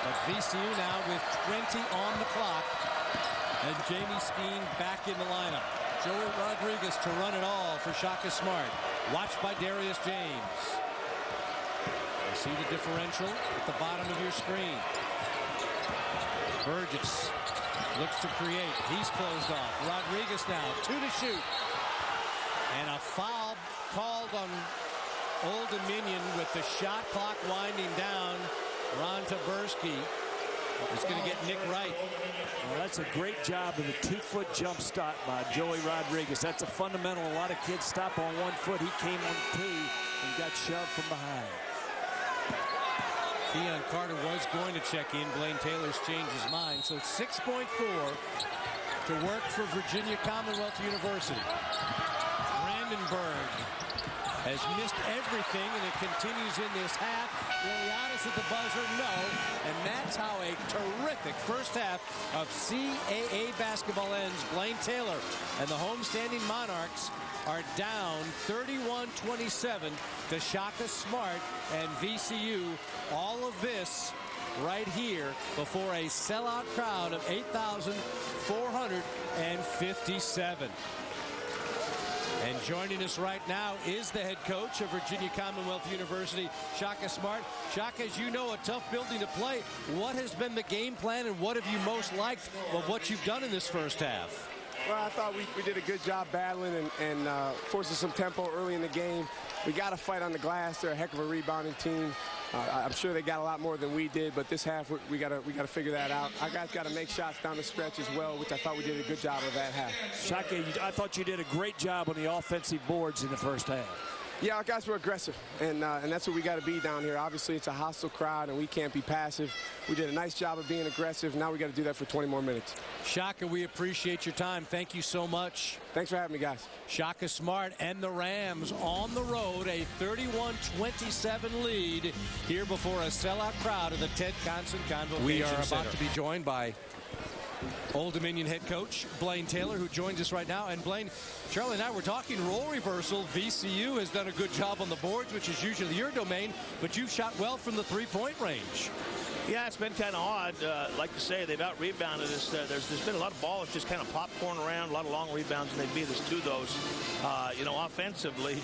but VCU now with 20 on the clock. And Jamie Skeen back in the lineup. Joey Rodriguez to run it all for Shaka Smart. Watched by Darius James. You see the differential at the bottom of your screen. Burgess looks to create. He's closed off. Rodriguez now, 2 to shoot. And a foul called on Old Dominion with the shot clock winding down. Ron Taberski is going to get Nick Wright. Well, that's a great job of the 2-foot jump stop by Joey Rodriguez. That's a fundamental. A lot of kids stop on 1 foot. He came on 2 and got shoved from behind. Keon Carter was going to check in. Blaine Taylor's changed his mind. So 6.4 to work for Virginia Commonwealth University. Brandenburg has missed everything, and it continues in this half. Lilianis at the buzzer, no. And that's how a terrific first half of CAA basketball ends. Blaine Taylor and the homestanding Monarchs are down 31-27 to Shaka Smart and VCU. All of this right here before a sellout crowd of 8,457. And joining us right now is the head coach of Virginia Commonwealth University, Shaka Smart. Shaka, as you know, a tough building to play. What has been the game plan, and what have you most liked of what you've done in this first half? Well, I thought we did a good job battling and forcing some tempo early in the game. We got to fight on the glass. They're a heck of a rebounding team. I'm sure they got a lot more than we did, but this half we got to figure that out. Our guys got to make shots down the stretch as well, which I thought we did a good job of that half. Shaka, I thought you did a great job on the offensive boards in the first half. Yeah, our guys were aggressive, and that's what we got to be down here. Obviously, it's a hostile crowd, and we can't be passive. We did a nice job of being aggressive. Now we got to do that for 20 more minutes. Shaka, we appreciate your time. Thank you so much. Thanks for having me, guys. Shaka Smart and the Rams on the road, a 31-27 lead here before a sellout crowd of the Ted Conson Convocation We are Center. about to be joined by Old Dominion head coach Blaine Taylor, who joins us right now. And Blaine, Charlie and I were talking role reversal. VCU has done a good job on the boards, which is usually your domain, but you've shot well from the three-point range. Yeah, it's been kind of odd. Like you say, they've out-rebounded us. There's been a lot of balls just kind of popcorn around, a lot of long rebounds, and they beat us to those. Offensively,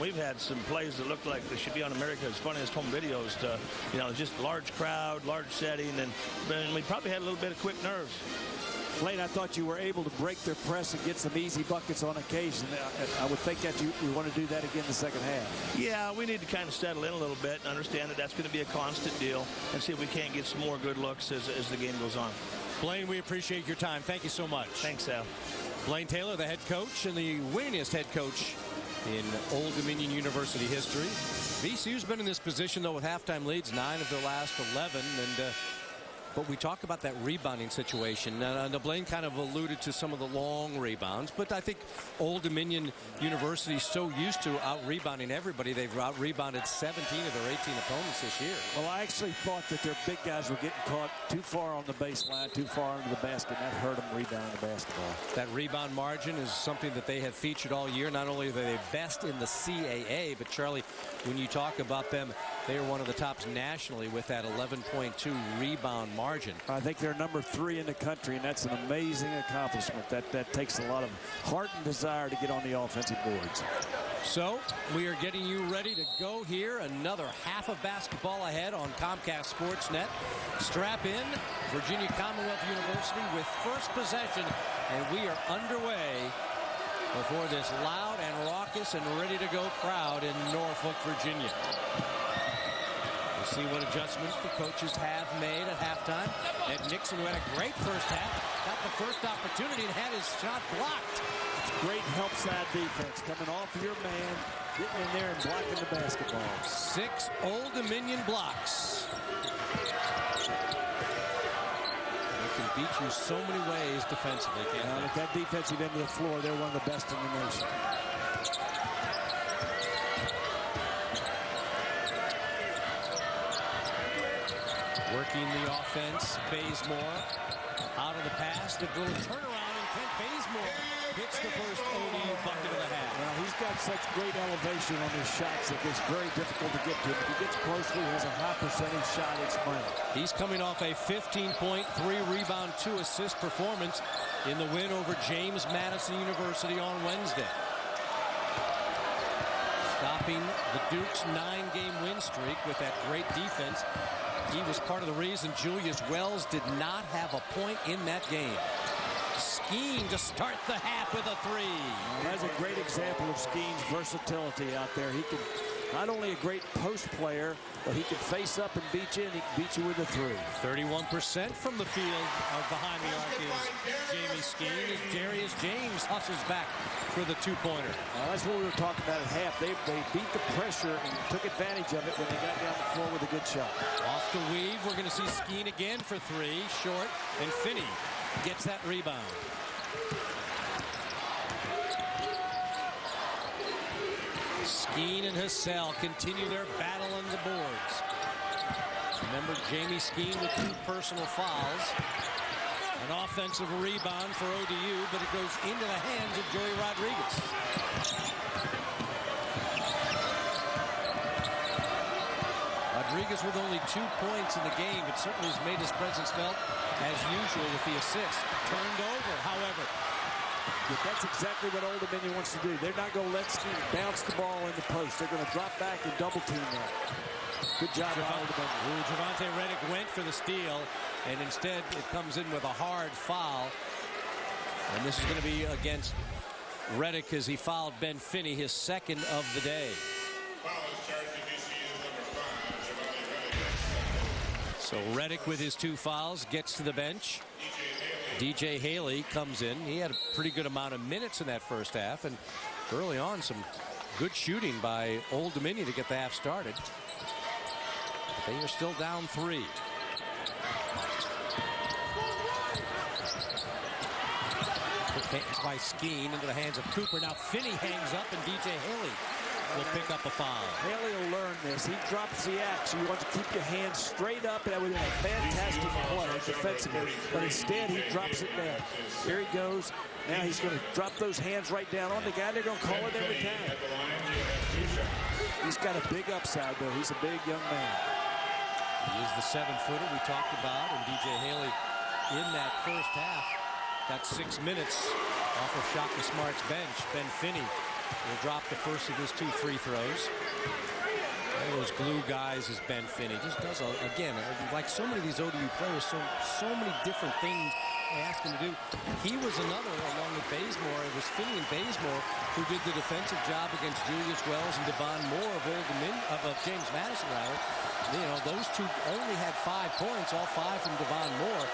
we've had some plays that look like they should be on America's Funniest Home Videos. Just large crowd, large setting, and we probably had a little bit of quick nerves. Blaine, I thought you were able to break their press and get some easy buckets on occasion. I would think that you want to do that again in the second half. Yeah, we need to kind of settle in a little bit and understand that that's going to be a constant deal and see if we can't get some more good looks as the game goes on. Blaine, we appreciate your time. Thank you so much. Thanks, Sal. Blaine Taylor, the head coach and the winningest head coach in Old Dominion University history. VCU's been in this position, though, with halftime leads, 9 of their last 11. But we talk about that rebounding situation. Now, Blaine kind of alluded to some of the long rebounds, but I think Old Dominion University is so used to out-rebounding everybody. They've out-rebounded 17 of their 18 opponents this year. Well, I actually thought that their big guys were getting caught too far on the baseline, too far under the basket, and that hurt them rebounding the basketball. That rebound margin is something that they have featured all year. Not only are they best in the CAA, but Charlie, when you talk about them, They are one of the tops nationally with that 11.2 rebound margin. I think they're number 3 in the country, and that's an amazing accomplishment. That takes a lot of heart and desire to get on the offensive boards. So we are getting you ready to go here. Another half of basketball ahead on Comcast Sportsnet. Strap in. Virginia Commonwealth University with first possession, and we are underway before this loud and raucous and ready to go crowd in Norfolk, Virginia. We'll see what adjustments the coaches have made at halftime. Ed Nixon, who had a great first half, got the first opportunity and had his shot blocked. It's great help side defense, coming off your man, getting in there and blocking the basketball. 6 Old Dominion blocks. They can beat you so many ways defensively. At that defensive end of the floor, they're one of the best in the nation. Working the offense, Bazemore out of the pass, the little turnaround, and Kent Bazemore hits the first ODU bucket of the half. Well, he's got such great elevation on his shots that it's very difficult to get to him. If he gets closely, he has a high percentage shot. It's money. He's coming off a 15-point, 3-rebound, 2-assist performance in the win over James Madison University on Wednesday. Stopping the Duke's 9-game win streak with that great defense. He was part of the reason Julius Wells did not have a point in that game. Skeen to start the half with a 3. That's a great example of Skeen's versatility out there. He can not only a great post player, but he can face up and beat you, and he can beat you with a 3. 31% from the field behind the arc is Jamie Skeen as Jarius James hustles back for the 2-pointer. That's what we were talking about at half. They beat the pressure and took advantage of it when they got down the floor with a good shot. Off the weave, we're going to see Skeen again for 3, short, and Finney gets that rebound. Skeen and Hassell continue their battle on the boards. Remember, Jamie Skeen with 2 personal fouls. An offensive rebound for ODU, but it goes into the hands of Joey Rodriguez. Rodriguez with only 2 points in the game, but certainly has made his presence felt as usual with the assist. Turned over, however. But that's exactly what Old Dominion wants to do. They're not going to let Skeen bounce the ball in the post. They're going to drop back and double team that. Good job, Old Dominion. Javante Reddick went for the steal, and instead it comes in with a hard foul. And this is going to be against Reddick as he fouled Ben Finney, his 2nd of the day. So Reddick with his 2 fouls gets to the bench. DJ Haley comes in. He had a pretty good amount of minutes in that first half, and early on some good shooting by Old Dominion to get the half started. They are still down 3. By Skeen into the hands of Cooper. Now Finney hangs up, and DJ Haley will pick up a foul. Haley will learn this. He drops the axe. You want to keep your hands straight up. That would be a fantastic play defensively. But instead, he drops it down. Here he goes. Now he's going to drop those hands right down on the guy. They're going to call it every time. He's got a big upside, though. He's a big young man. He is the 7-footer we talked about, and DJ Haley in that first half got 6 minutes off of Shaka Smart's bench. Ben Finney will drop the first of his 2 free throws. One of those glue guys is Ben Finney. Just does, again, like so many of these ODU players, so many different things they ask him to do. He was another, along with Bazemore. It was Finney and Bazemore who did the defensive job against Julius Wells and Devon Moore of James Madison, rather. You know, those 2 only had 5 points, all 5 from Devon Moore.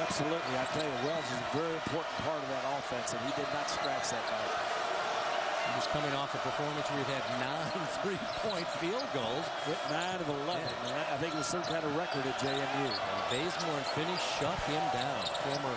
Absolutely. I tell you, Wells is a very important part of that offense, and he did not scratch that night. He was coming off a performance where he had 9 3-point field goals. 9 of 11. Yeah. I think it was some kind of record at JMU. Bazemore and Finney shut him down. Former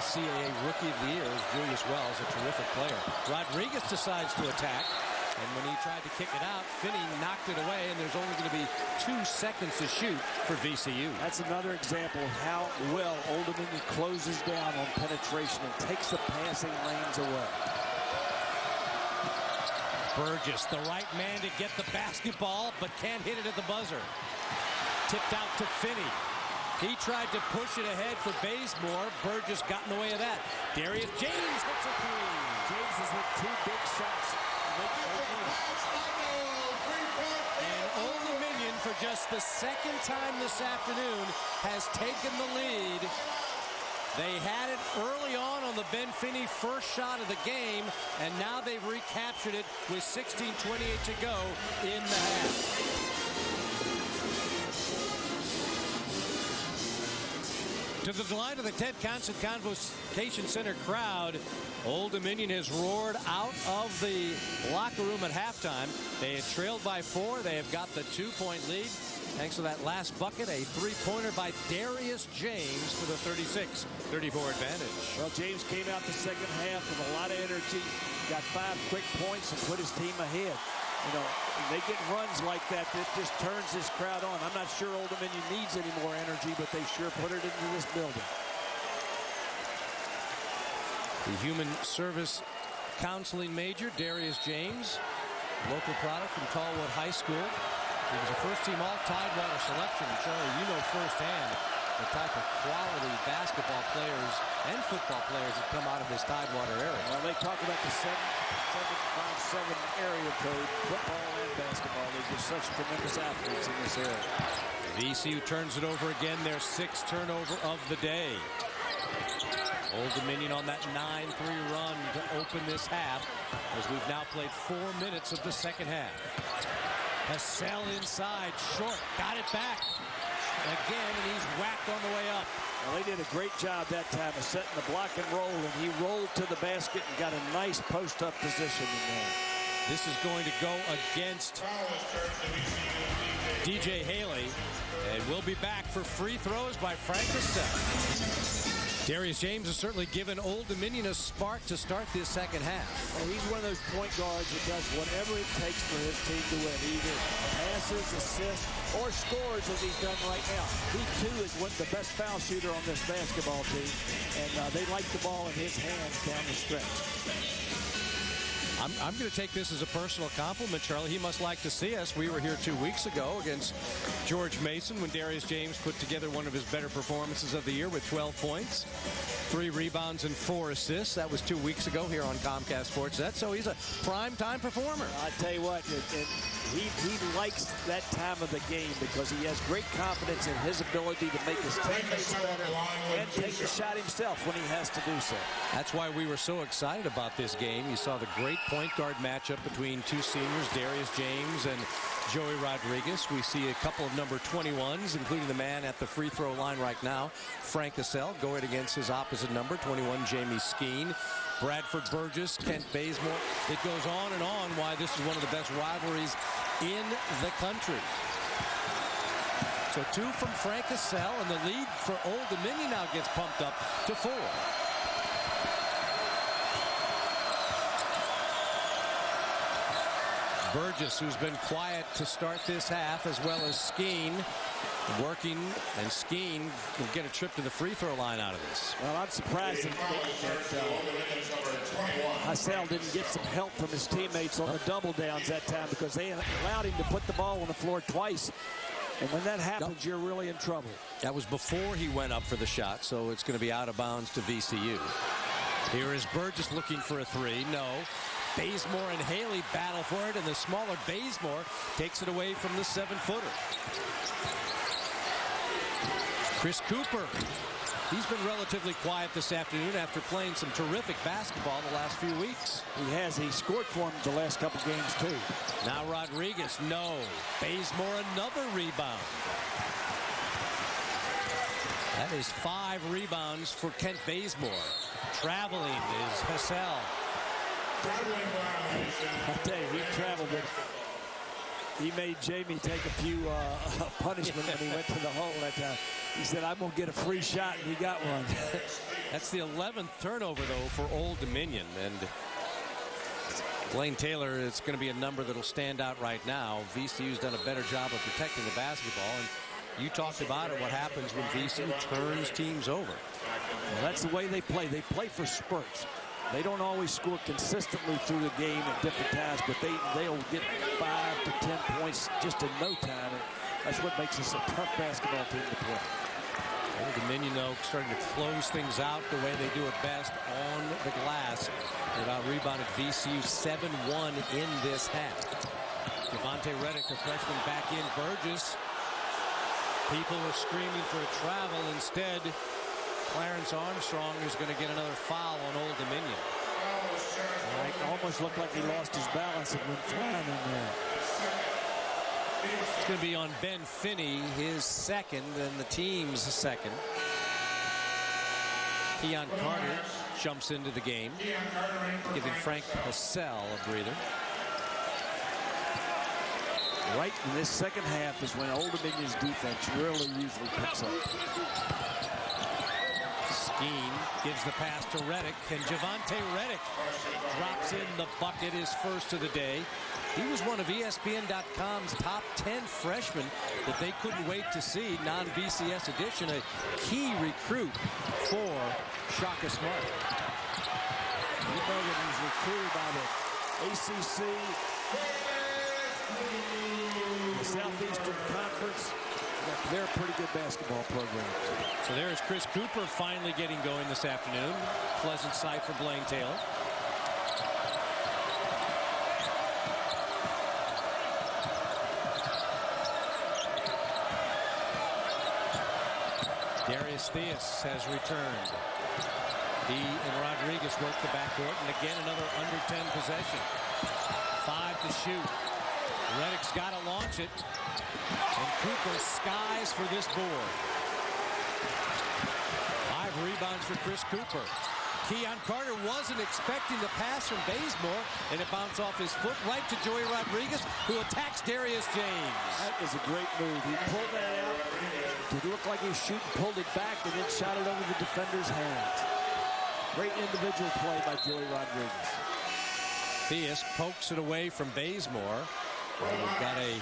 CAA Rookie of the Year is Julius Wells, a terrific player. Rodriguez decides to attack. And when he tried to kick it out, Finney knocked it away, and there's only going to be 2 seconds to shoot for VCU. That's another example of how well Old Dominion closes down on penetration and takes the passing lanes away. Burgess, the right man to get the basketball, but can't hit it at the buzzer. Tipped out to Finney. He tried to push it ahead for Bazemore. Burgess got in the way of that. Darius James hits a three. James has hit 2 big shots. And Old Dominion, for just the second time this afternoon, has taken the lead. They had it early on the Ben Finney first shot of the game, and now they've recaptured it with 16:28 to go in the half. To the delight of the Ted Constant Convocation Center crowd, Old Dominion has roared out of the locker room at halftime. They had trailed by 4. They have got the 2-point lead. Thanks to that last bucket, a 3-pointer by Darius James for the 36-34 advantage. Well, James came out the second half with a lot of energy, got 5 quick points and put his team ahead. You know, they get runs like that, it just turns this crowd on. I'm not sure Old Dominion needs any more energy, but they sure put it into this building. The Human Service Counseling major, Darius James, local product from Tallwood High School. He was a first-team all-Tidewater selection. Charlie, you know firsthand the type of quality basketball players and football players that come out of this Tidewater area. Well, they talk about the 757 area code, football and basketball. They're just such tremendous athletes in this area. VCU turns it over again, their 6th turnover of the day. Old Dominion on that 9-3 run to open this half, as we've now played 4 minutes of the second half. Hassell inside, short, got it back again, and he's whacked on the way up. Well, they did a great job that time of setting the block and roll, and he rolled to the basket and got a nice post-up position in there. This is going to go against DJ Haley, and we'll be back for free throws by Frank Hassell. Darius James has certainly given Old Dominion a spark to start this second half. Well, he's one of those point guards that does whatever it takes for his team to win. Either passes, assists, or scores as he's done right now. He, too, is the best foul shooter on this basketball team, and they like the ball in his hands down the stretch. I'm going to take this as a personal compliment, Charlie. He must like to see us. We were here 2 weeks ago against George Mason when Darius James put together one of his better performances of the year with 12 points, 3 rebounds, and 4 assists. That was 2 weeks ago here on Comcast Sportsnet, so he's a prime-time performer. I tell you what, he likes that time of the game because he has great confidence in his ability to make his teammates better and take the shot himself when he has to do so. That's why we were so excited about this game. You saw the great point guard matchup between 2 seniors, Darius James and Joey Rodriguez. We see a couple of number 21s, including the man at the free throw line right now, Frank Hassell, going against his opposite number, 21, Jamie Skeen. Bradford Burgess, Kent Bazemore. It goes on and on why this is one of the best rivalries in the country. So 2 from Frank Hassell, and the lead for Old Dominion now gets pumped up to 4. Burgess, who's been quiet to start this half, as well as Skeen, working, and Skeen will get a trip to the free throw line out of this. Well, I'm surprised that Hassell didn't get some help from his teammates on the double downs that time, because they allowed him to put the ball on the floor twice. And when that happens, you're really in trouble. That was before he went up for the shot, so it's going to be out of bounds to VCU. Here is Burgess looking for a 3. No. Bazemore and Haley battle for it, and the smaller Bazemore takes it away from the 7-footer. Chris Cooper. He's been relatively quiet this afternoon after playing some terrific basketball the last few weeks. He has. He scored for him the last couple games, too. Now Rodriguez, no. Bazemore, another rebound. That is 5 rebounds for Kent Bazemore. Traveling is Hassell. I'll tell you, he traveled it. He made Jamie take a few punishment when he went to the hole that time. He said, I'm going to get a free shot, and he got one. That's the 11th turnover, though, for Old Dominion. And Blaine Taylor is going to be a number that will stand out right now. VCU's done a better job of protecting the basketball. And you talked about it, what happens when VCU turns teams over. Well, that's the way they play. They play for spurts. They don't always score consistently through the game at different times, but they'll get 5 to 10 points just in no time. And that's what makes this a tough basketball team to play. Old Dominion, though, starting to close things out the way they do it best on the glass. They've out-rebounded VCU 7-1 in this half. Javonte Reddick, the freshman, back in. Burgess. People were screaming for a travel. Instead, Clarence Armstrong is going to get another foul on Old Dominion. It almost looked like he lost his balance and went flying in there. It's going to be on Ben Finney, his second, and the team's second. Keon Carter jumps into the game, giving Frank Hassell a breather. Right in this second half is when Old Dominion's defense really usually picks up. Skeen gives the pass to Reddick, and Javonte Reddick drops in the bucket, his first of the day. He was one of ESPN.com's top 10 freshmen that they couldn't wait to see. Non-BCS edition, a key recruit for Shaka Smart. You know that he's recruited by the ACC, the Southeastern Conference. They're a pretty good basketball program. So there's Chris Cooper finally getting going this afternoon. Pleasant sight for Blaine Taylor. Darius Theus has returned. He and Rodriguez work the backcourt, and again another under 10 possession. 5 to shoot. Reddick's got to launch it, and Cooper skies for this board. 5 rebounds for Chris Cooper. Keon Carter wasn't expecting the pass from Bazemore, and it bounced off his foot right to Joey Rodriguez, who attacks Darius James. That is a great move. He pulled that out. It looked like he was shooting, pulled it back, and then shot it over the defender's hands. Great individual play by Joey Rodriguez. Theus pokes it away from Bazemore. Well, we've got a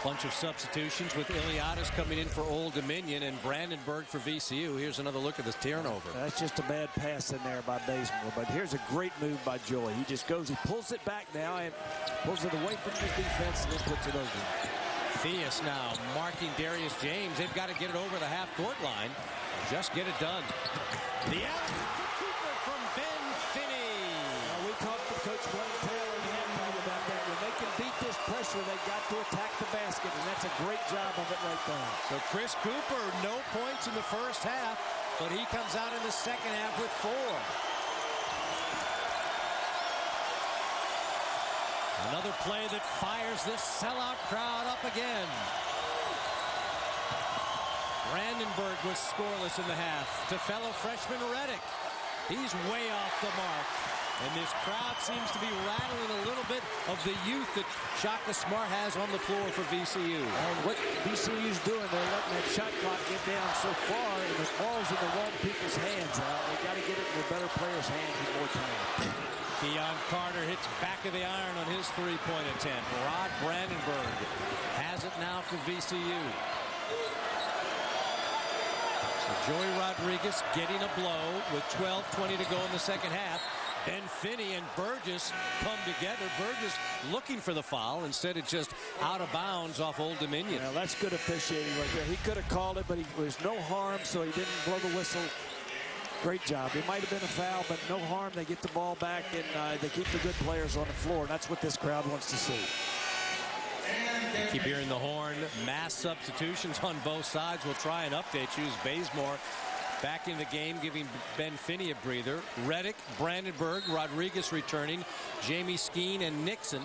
bunch of substitutions with Iliadis coming in for Old Dominion and Brandenburg for VCU. Here's another look at this turnover. That's just a bad pass in there by Bazemore, but here's a great move by Joey. He just goes, he pulls it back now and pulls it away from the defense and then puts it over. Theus now marking Darius James. They've got to get it over the half-court line. Just get it done. The alley for Cooper from Ben Finney. Now, we talked to Coach Blaine Taylor and halftime about that. When they can beat this pressure, they got to attack the basket, and that's a great job of it right there. So Chris Cooper, no points in the first half, but he comes out in the second half with 4. Another play that fires this sellout crowd up again. Brandenburg was scoreless in the half to fellow freshman Reddick. He's way off the mark. And this crowd seems to be rattling a little bit of the youth that Shaka Smart has on the floor for VCU. And what VCU's doing, they're letting that shot clock get down so far, and the ball's in the wrong people's hands. They got to get it in the better players' hands with more time. Keon Carter hits back of the iron on his three-point attempt. Rod Brandenburg has it now for VCU. So Joey Rodriguez getting a blow with 12:20 to go in the second half. Ben Finney and Burgess come together. Burgess looking for the foul. Instead, it's just out of bounds off Old Dominion. Now, that's good officiating right there. He could have called it, but there was no harm, so he didn't blow the whistle. Great job. It might have been a foul, but no harm. They get the ball back, and they keep the good players on the floor, and that's what this crowd wants to see. Keep hearing the horn. Mass substitutions on both sides. We'll try and update you. Bazemore back in the game, giving Ben Finney a breather. Reddick, Brandenburg, Rodriguez returning, Jamie Skeen, and Nixon.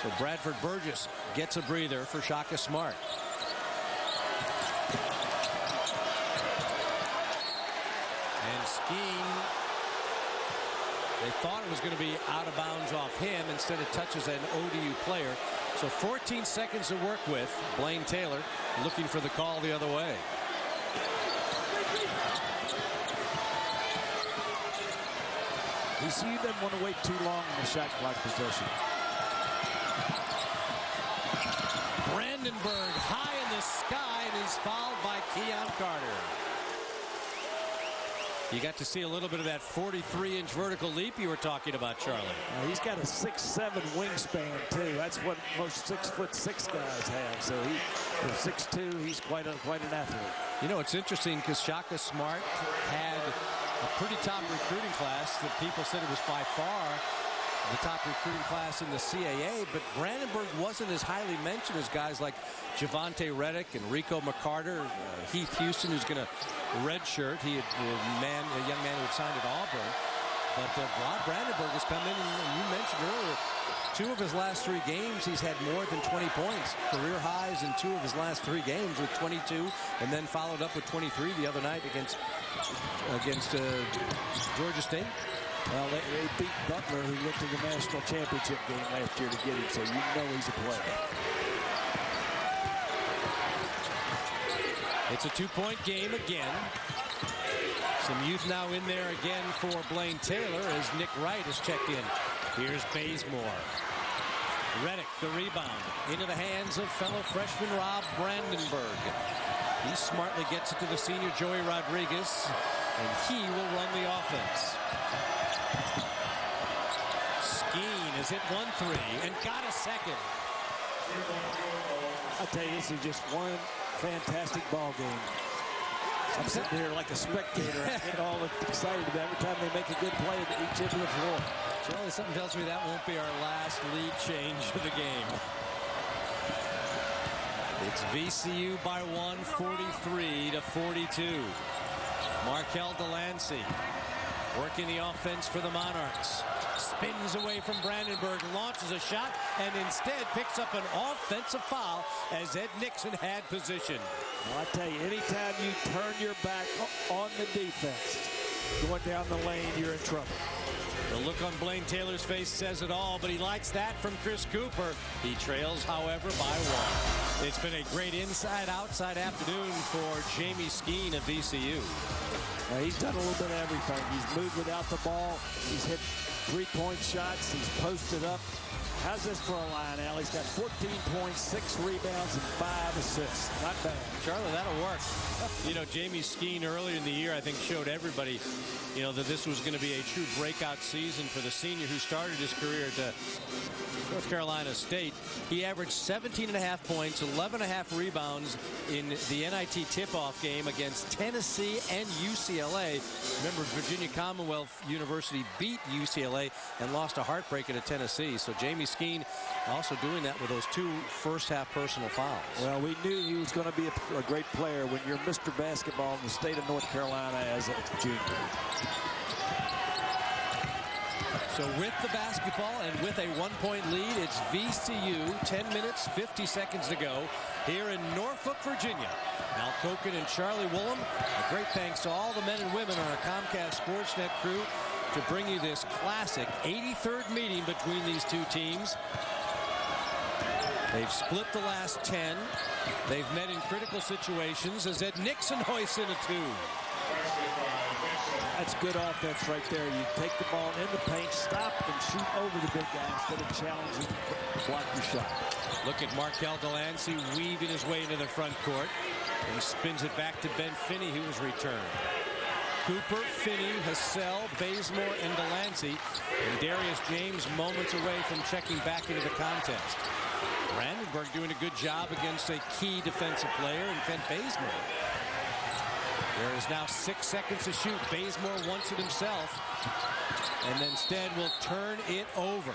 So Bradford Burgess gets a breather for Shaka Smart. And Skeen, they thought it was going to be out of bounds off him. Instead, it touches an ODU player. So 14 seconds to work with. Blaine Taylor looking for the call the other way. VCU doesn't want to wait too long in the shot clock possession. Brandenburg high in the sky, and he's fouled by Keon Carter. You got to see a little bit of that 43-inch vertical leap you were talking about, Charlie. He's got a 6'7" wingspan, too. That's what most 6'6" guys have. So for 6'2", he's quite an athlete. You know, it's interesting because Shaka Smart had a pretty top recruiting class that people said it was by far the top recruiting class in the CAA, but Brandenburg wasn't as highly mentioned as guys like Javante Reddick and Rico McCarter, Heath Houston, who's going to redshirt. He had a young man who had signed at Auburn. But Rod Brandenburg has come in, and you mentioned earlier, 2 of his last 3 games, he's had more than 20 points. Career highs in 2 of his last 3 games with 22, and then followed up with 23 the other night against Georgia State. Well, they beat Butler, who went to the national championship game last year to get him, so you know he's a player. It's a 2-point game again. Some youth now in there again for Blaine Taylor as Nick Wright is checked in. Here's Bazemore. Reddick, the rebound, into the hands of fellow freshman Rob Brandenburg. He smartly gets it to the senior Joey Rodriguez, and he will run the offense. Skeen has hit 1-3 and got a second. I tell you, this is just one fantastic ball game. I'm sitting here like a spectator. I get all excited about every time they make a good play at each end of the floor. Charlie, something tells me that won't be our last lead change of the game. It's VCU by 1, 43-42. Markel Delancey working the offense for the Monarchs. Spins away from Brandenburg, launches a shot, and instead picks up an offensive foul as Ed Nixon had possession. Well, I tell you, anytime you turn your back on the defense, going down the lane, you're in trouble. The look on Blaine Taylor's face says it all, but he likes that from Chris Cooper. He trails, however, by 1. It's been a great inside-outside afternoon for Jamie Skeen of VCU. He's done a little bit of everything. He's moved without the ball. He's hit 3-point shots. He's posted up. How's this for a line, Al? He's got 14 points, 6 rebounds, and 5 assists. Not bad. Charlie, that'll work. You know, Jamie Skeen earlier in the year, I think, showed everybody, you know, that this was going to be a true breakout season for the senior who started his career at North Carolina State. He averaged 17.5 points, 11.5 rebounds in the NIT tip-off game against Tennessee and UCLA. Remember, Virginia Commonwealth University beat UCLA and lost a heartbreaker to Tennessee. So Jamie Skeen also doing that with those 2 first-half personal fouls. Well, we knew he was going to be a great player when you're Mr. Basketball in the state of North Carolina as a junior. So with the basketball and with a 1-point lead, it's VCU, 10 minutes, 50 seconds to go here in Norfolk, Virginia. Al Koken and Charlie Woolham, a great thanks to all the men and women on our Comcast Sportsnet crew to bring you this classic 83rd meeting between these 2 teams. They've split the last 10. They've met in critical situations as Ed Nixon hoists in a 2. That's good offense right there. You take the ball in the paint, stop, and shoot over the big guy instead of challenging to block your shot. Look at Markel Delancey weaving his way into the front court and spins it back to Ben Finney, who was returned. Cooper, Finney, Hassell, Bazemore, and Delancey, and Darius James moments away from checking back into the contest. Brandenburg doing a good job against a key defensive player in Kent Bazemore. There is now 6 seconds to shoot. Bazemore wants it himself, and then instead will turn it over.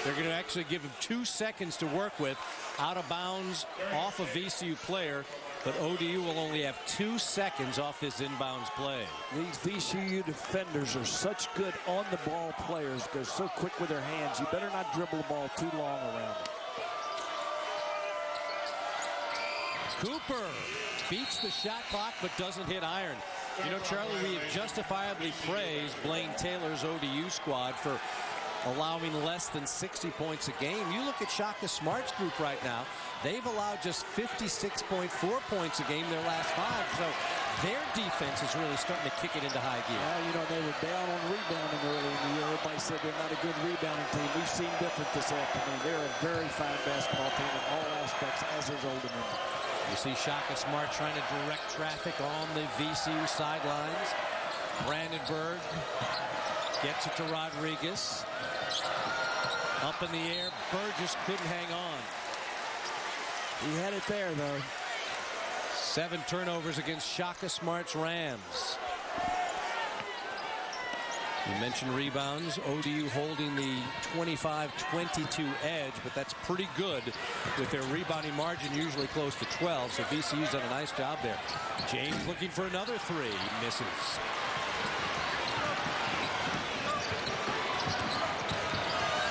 They're going to actually give him 2 seconds to work with, out of bounds off a VCU player, but ODU will only have 2 seconds off this inbounds play. These VCU defenders are such good on-the-ball players. They're so quick with their hands. You better not dribble the ball too long around them. Cooper beats the shot clock but doesn't hit iron. You know, Charlie, we have justifiably praised Blaine Taylor's ODU squad for allowing less than 60 points a game. You look at Shaka Smart's group right now, they've allowed just 56.4 points a game their last 5. So their defense is really starting to kick it into high gear. Well, you know, they were down on rebounding early in the year. Everybody said they're not a good rebounding team. We've seen different this afternoon. They're a very fine basketball team in all aspects, as is Old Dominion. You see Shaka Smart trying to direct traffic on the VCU sidelines. Brandenburg gets it to Rodriguez. Up in the air, Burgess couldn't hang on. He had it there, though. 7 turnovers against Shaka Smart's Rams. You mentioned rebounds. ODU holding the 25-22 edge, but that's pretty good with their rebounding margin usually close to 12. So VCU's done a nice job there. James looking for another 3. He misses.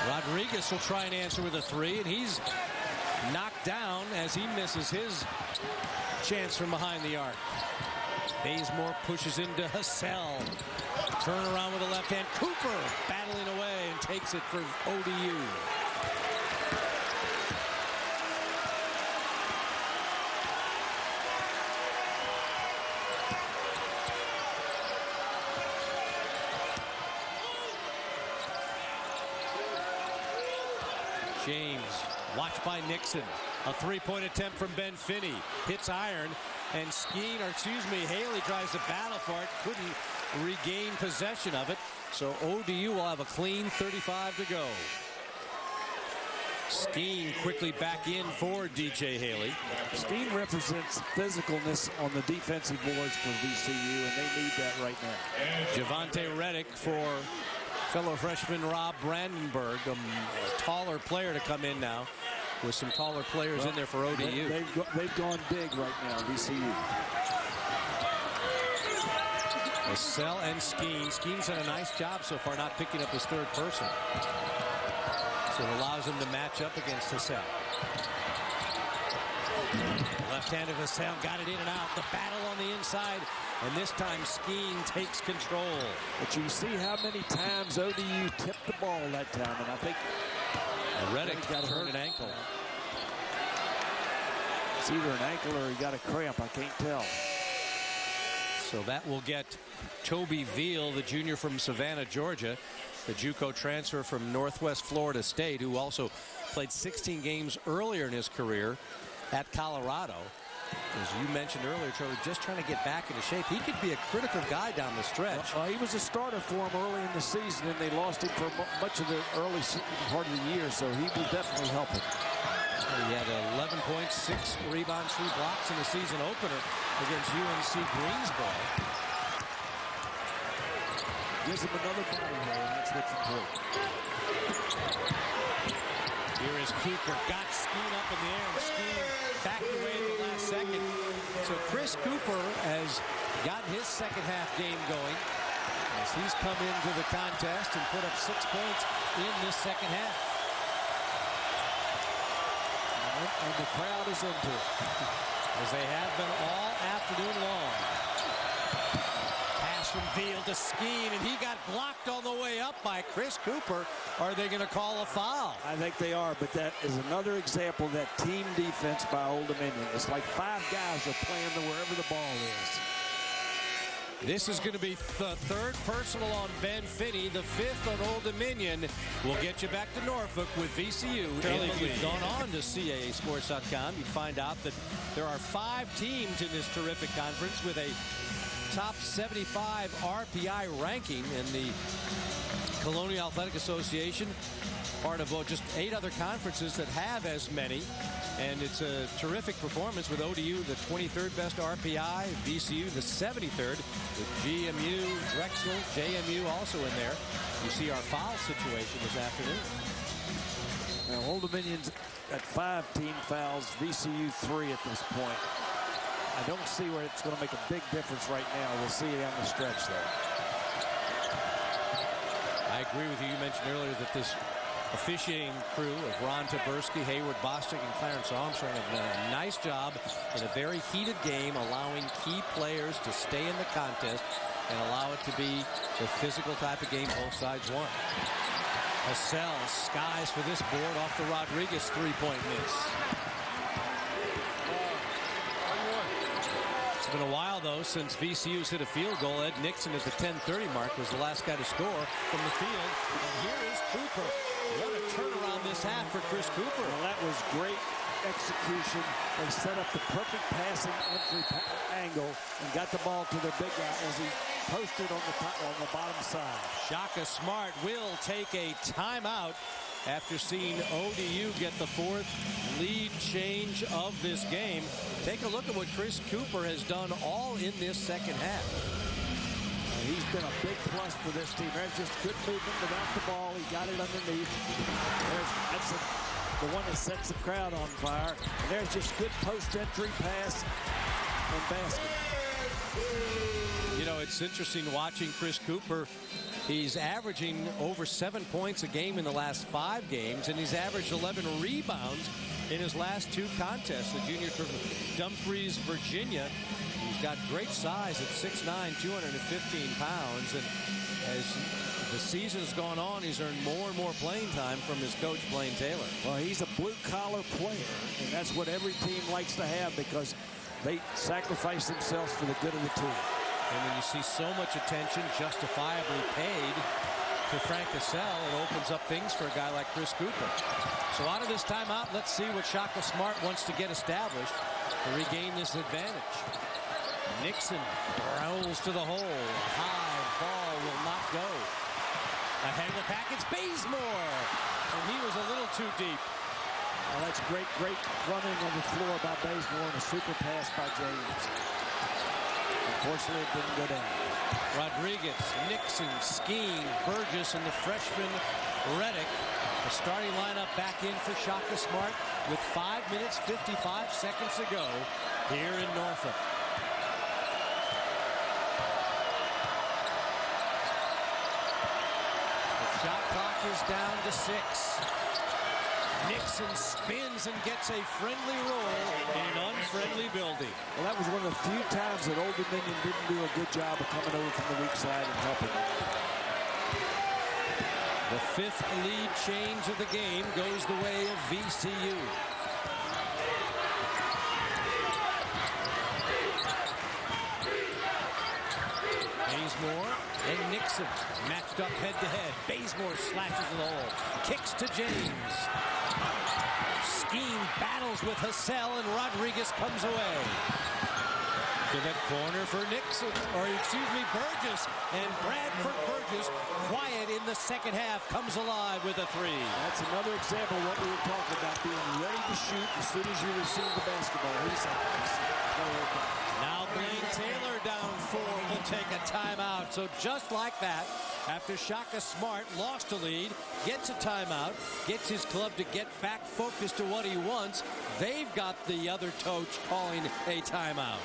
Rodriguez will try and answer with a 3, and he's knocked down as he misses his chance from behind the arc. Bazemore pushes into Hassell. Turn around with the left hand. Cooper battling away and takes it for ODU. James, watched by Nixon. A 3-point attempt from Ben Finney. Hits iron, and Skeen, or excuse me, Haley tries to battle for it. Couldn't regain possession of it. So ODU will have a clean 35 to go. Skeen quickly back in for DJ Haley. Skeen represents physicalness on the defensive boards for VCU, and they need that right now. Javante Reddick for fellow freshman Rob Brandenburg, a taller player to come in now, with some taller players in there for ODU. They've gone big right now, VCU. Hassell and Skeen. Skeen's done a nice job so far not picking up his 3rd person. So it allows him to match up against Hassell. Left-handed Hassell got it in and out. The battle on the inside. And this time Skeen takes control. But you see how many times ODU tipped the ball that time. And I think Reddick got hurt an ankle. It's either an ankle or he got a cramp. I can't tell. So that will get Toby Veal, the junior from Savannah, Georgia, the JUCO transfer from Northwest Florida State, who also played 16 games earlier in his career at Colorado. As you mentioned earlier, Charlie, just trying to get back into shape. He could be a critical guy down the stretch. He was a starter for him early in the season, and they lost him for much of the early part of the year, so he will definitely help him. He had 11 points, 6 rebounds, 3 blocks in the season opener against UNC Greensboro. Gives him another body there, and that's what's important. Here is Cooper. Got Skeen up in the air, and Skeen backed away at the last second. So Chris Cooper has gotten his second-half game going as he's come into the contest and put up 6 points in this second half. And the crowd is into it, as they have been all afternoon long. Pass from Veal to Skeen, and he got blocked on the way up by Chris Cooper. Are they going to call a foul? I think they are, but that is another example of that team defense by Old Dominion. It's like 5 guys are playing wherever the ball is. This is going to be the 3rd personal on Ben Finney, the 5th on Old Dominion. We'll get you back to Norfolk with VCU. If you've gone on to CAAsports.com, you'd find out that there are 5 teams in this terrific conference with a top 75 RPI ranking in the Colonial Athletic Association. Part of just 8 other conferences that have as many. And it's a terrific performance with ODU, the 23rd best RPI, VCU, the 73rd, with GMU, Drexel, JMU also in there. You see our foul situation this afternoon. Now, Old Dominion's at 5 team fouls, VCU 3 at this point. I don't see where it's going to make a big difference right now. We'll see it on the stretch, though. I agree with you. You mentioned earlier that this officiating crew of Ron Taberski, Hayward Bostic, and Clarence Armstrong have done a nice job in a very heated game, allowing key players to stay in the contest and allow it to be the physical type of game both sides want. Hassell skies for this board off the Rodriguez 3-point miss. It's been a while, though, since VCU's hit a field goal. Ed Nixon at the 10:30 mark was the last guy to score from the field. And here is Cooper. What a turnaround this half for Chris Cooper. Well, that was great execution. They set up the perfect passing entry angle and got the ball to their big guy as he posted on the bottom side. Shaka Smart will take a timeout after seeing ODU get the 4th lead change of this game. Take a look at what Chris Cooper has done all in this second half. He's been a big plus for this team. There's just good movement without the ball. He got it underneath. That's the one that sets the crowd on fire. And there's just good post-entry pass and basket. You know, it's interesting watching Chris Cooper. He's averaging over 7 points a game in the last 5 games, and he's averaged 11 rebounds in his last 2 contests. The junior from Dumfries, Virginia. He's got great size at 6'9", 215 pounds. And as the season's gone on, he's earned more and more playing time from his coach, Blaine Taylor. Well, he's a blue-collar player, and that's what every team likes to have because they sacrifice themselves for the good of the team. And when you see so much attention justifiably paid to Frank Cassell, it opens up things for a guy like Chris Cooper. So out of this timeout, let's see what Shaka Smart wants to get established to regain this advantage. Nixon rolls to the hole. High ball will not go. Ahead of the pack, it's Bazemore. And he was a little too deep. Well, that's great running on the floor by Bazemore and a super pass by James. Unfortunately, it didn't go down. Rodriguez, Nixon, Skeen, Burgess, and the freshman Reddick. The starting lineup back in for Shaka Smart with 5 minutes, 55 seconds to go here in Norfolk. The shot clock is down to 6. Nixon spins and gets a friendly roll in an unfriendly building. Well, that was one of the few times that Old Dominion didn't do a good job of coming over from the weak side and helping them. The 5th lead change of the game goes the way of VCU. Bazemore and Nixon matched up head-to-head. Bazemore slashes to the hole. Kicks to James. Skeen battles with Hassell, and Rodriguez comes away. To the corner for Nixon, or excuse me, Burgess. And Bradford Burgess, quiet in the second half, comes alive with a 3. That's another example of what we were talking about, being ready to shoot as soon as you receive the basketball. Now Blaine Taylor down 4 will take a timeout. So just like that, after Shaka Smart lost a lead, gets a timeout, gets his club to get back focused to what he wants, they've got the other coach calling a timeout.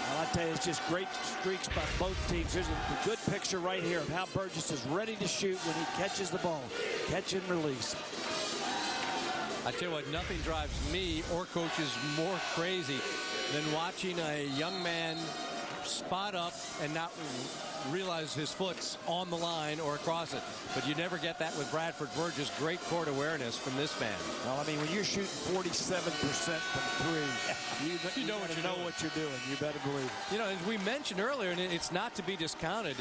Well, I tell you, it's just great streaks by both teams. Here's a good picture right here of how Burgess is ready to shoot when he catches the ball. Catch and release. I tell you what, nothing drives me or coaches more crazy than watching a young man spot up and not realize his foot's on the line or across it. But you never get that with Bradford Burgess. Great court awareness from this man. Well, I mean, when you're shooting 47% from 3, you know what you're doing. You better believe it. You know, as we mentioned earlier, and it's not to be discounted,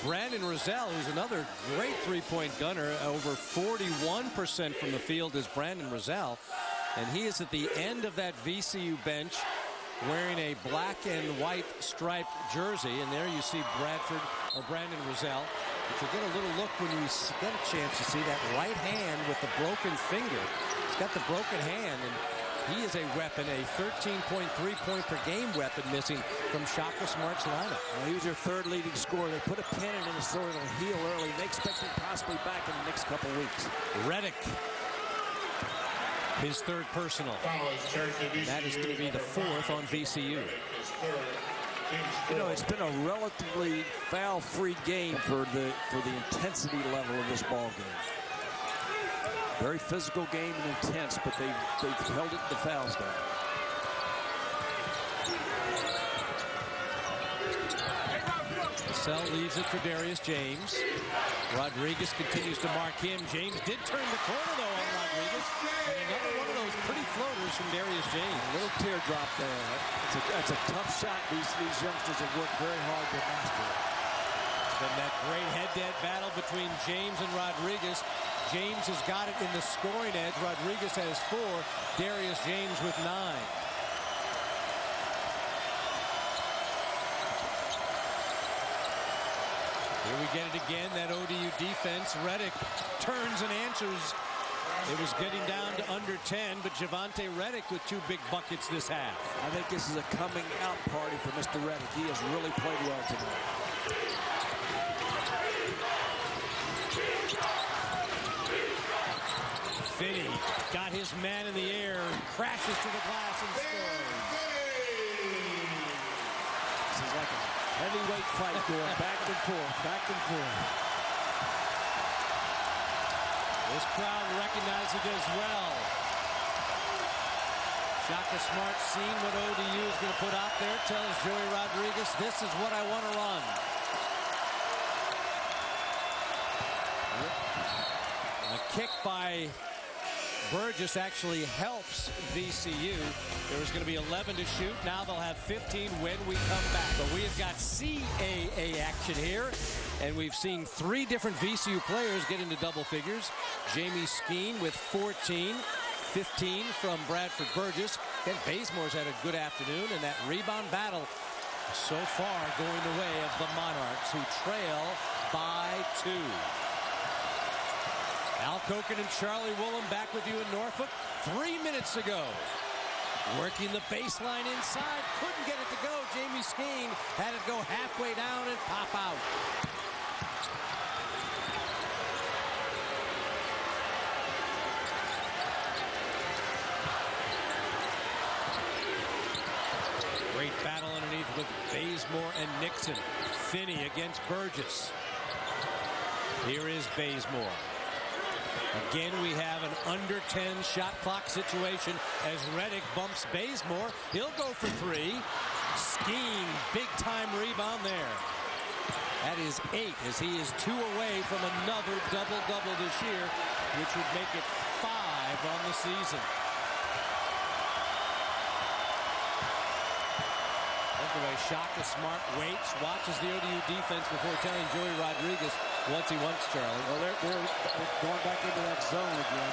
Brandon Roselle, who's another great three-point gunner, over 41% from the field is Brandon Roselle. And he is at the end of that VCU bench, wearing a black and white striped jersey, and there you see Brandon Roselle. But you get a little look when you get a chance to see that right hand with the broken finger. He's got the broken hand, and he is a weapon, a 13.3 point per game weapon missing from Shaka Smart's lineup. Well, he was their 3rd leading scorer. They put a pin in his sword, it'll heal early. They expect him possibly back in the next couple of weeks. Reddick, his 3rd personal. That is going to be the 4th on VCU. You know, it's been a relatively foul-free game for the intensity level of this ball game. Very physical game and intense, but they've held it the fouls down. Cassell leaves it for Darius James. Rodriguez continues to mark him. James did turn the corner, though, on Rodriguez. And another one of those pretty floaters from Darius James. A little teardrop there. That's a tough shot. These youngsters have worked very hard to master. Then that great head-to-head battle between James and Rodriguez. James has got it in the scoring edge. Rodriguez has 4. Darius James with 9. Here we get it again, that ODU defense. Reddick turns and answers. It was getting down to under 10, but Javonte Reddick with 2 big buckets this half. I think this is a coming out party for Mr. Reddick. He has really played well tonight. Finney got his man in the air, crashes to the glass and scores. This is like a heavyweight fight going back and forth, back and forth. This crowd recognizes it as well. Shaka Smart seeing what ODU is going to put out there, tells Joey Rodriguez, this is what I want to run. A kick by Burgess actually helps VCU. There was going to be 11 to shoot. Now they'll have 15 when we come back. But we have got CAA action here. And we've seen 3 different VCU players get into double figures. Jamie Skeen with 14. 15 from Bradford Burgess. Then Bazemore's had a good afternoon. And that rebound battle so far going the way of the Monarchs, who trail by 2. Al Koken and Charlie Woolen back with you in Norfolk 3 minutes ago. Working the baseline inside. Couldn't get it to go. Jamie Skeen had it go halfway down and pop out. Great battle underneath with Bazemore and Nixon. Finney against Burgess. Here is Bazemore. Again, we have an under 10 shot clock situation as Reddick bumps Bazemore. He'll go for 3. Skeen, big time rebound there. That is 8 as he is 2 away from another double-double this year, which would make it 5 on the season. Look the way Shaka Smart waits, watches the ODU defense before telling Joey Rodriguez what he wants, Charlie. Well, they're going back into that zone again.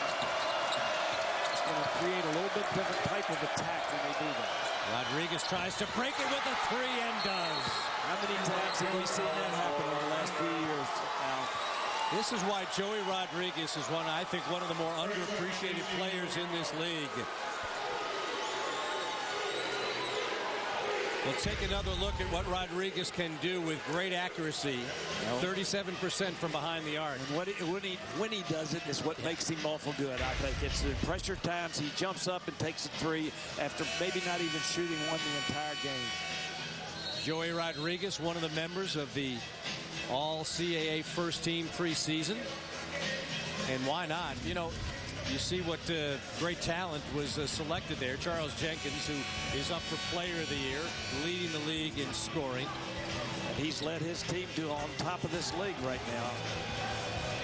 It's going to create a little bit different type of attack when they do that. Rodriguez tries to break it with a 3 and does. How many times have we seen that happen in the last few years, Al? This is why Joey Rodriguez is I think one of the more underappreciated players in this league. We'll take another look at what Rodriguez can do with great accuracy. 37% from behind the arc. And when he does it is what makes him awful good, I think. It's the pressure times. He jumps up and takes a 3 after maybe not even shooting one the entire game. Joey Rodriguez, one of the members of the All-CAA first team preseason. And why not? You know, you see what great talent was selected there. Charles Jenkins, who is up for Player of the Year, leading the league in scoring. And he's led his team to on top of this league right now.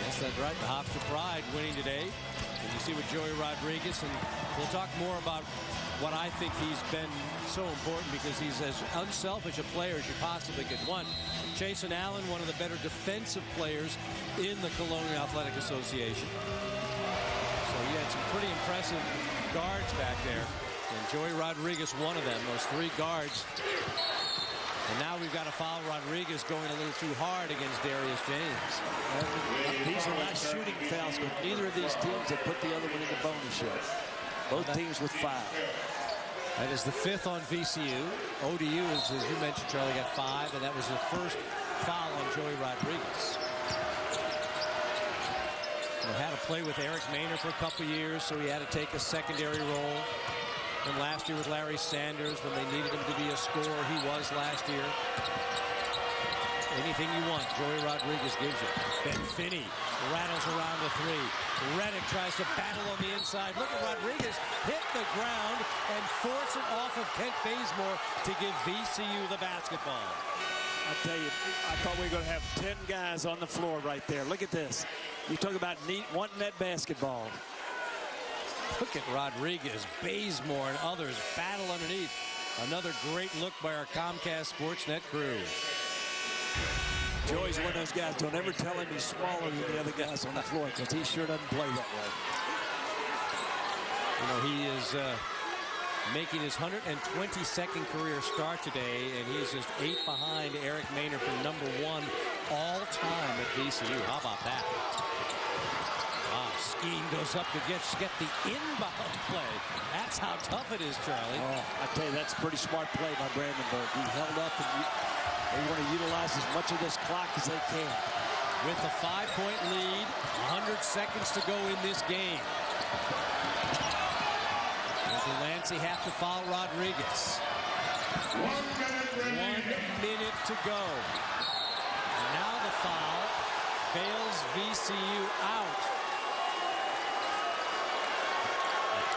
Yes, that's right. The Hofstra Pride winning today. And you see what Joey Rodriguez, and we'll talk more about what I think he's been so important because he's as unselfish a player as you possibly could want. Chasen Allen, one of the better defensive players in the Colonial Athletic Association. So you had some pretty impressive guards back there. And Joey Rodriguez, one of them, those 3 guards. And now we've got to foul Rodriguez going a little too hard against Darius James. These are not shooting fouls, but neither of these teams have put the other one in the bonus yet. Both teams with 5. That is the 5th on VCU. ODU, as you mentioned, Charlie, got 5, and that was the first foul on Joey Rodriguez. He had to play with Eric Maynard for a couple years, so he had to take a secondary role. And last year with Larry Sanders, when they needed him to be a scorer, he was last year. Anything you want, Joey Rodriguez gives you. Ben Finney rattles around the 3. Reddick tries to battle on the inside. Look at Rodriguez hit the ground and force it off of Kent Bazemore to give VCU the basketball. I tell you, I thought we were going to have 10 guys on the floor right there. Look at this. You talk about wanting that basketball. Look at Rodriguez, Bazemore, and others battle underneath. Another great look by our Comcast Sportsnet crew. Joey's one of those guys. Don't ever tell him he's smaller than the other guys on the floor, because he sure doesn't play that way. You know, he is making his 122nd career start today, and he's just 8 behind Eric Maynard for #1 all time at VCU. How about that? Skeen goes up to get the inbound play. That's how tough it is, Charlie. Oh, I tell you, that's a pretty smart play by Brandenburg. He held up, and they want to utilize as much of this clock as they can. With a 5-point lead, 100 seconds to go in this game. Will Delancey have to foul Rodriguez? 1 minute to go. And now the foul bails VCU out.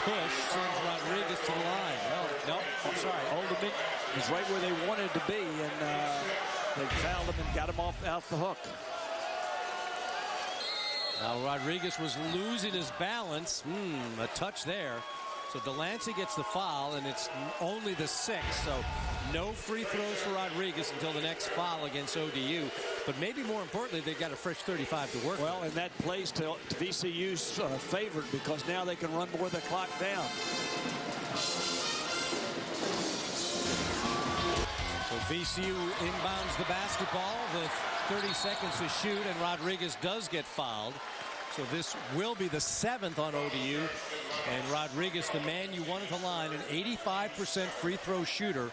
Push sends Rodriguez to the line. Well, nope, I'm sorry. Old Dominion was right where they wanted to be, and they fouled him and got him out the hook. Now Rodriguez was losing his balance. A touch there. So Delancey gets the foul, and it's only the 6th. So no free throws for Rodriguez until the next foul against ODU. But maybe more importantly, they've got a fresh 35 to work with. Well, and that plays to VCU's favor, because now they can run more of the clock down. So VCU inbounds the basketball with 30 seconds to shoot, and Rodriguez does get fouled. So this will be the 7th on ODU. And Rodriguez, the man you want at the line, an 85% free throw shooter,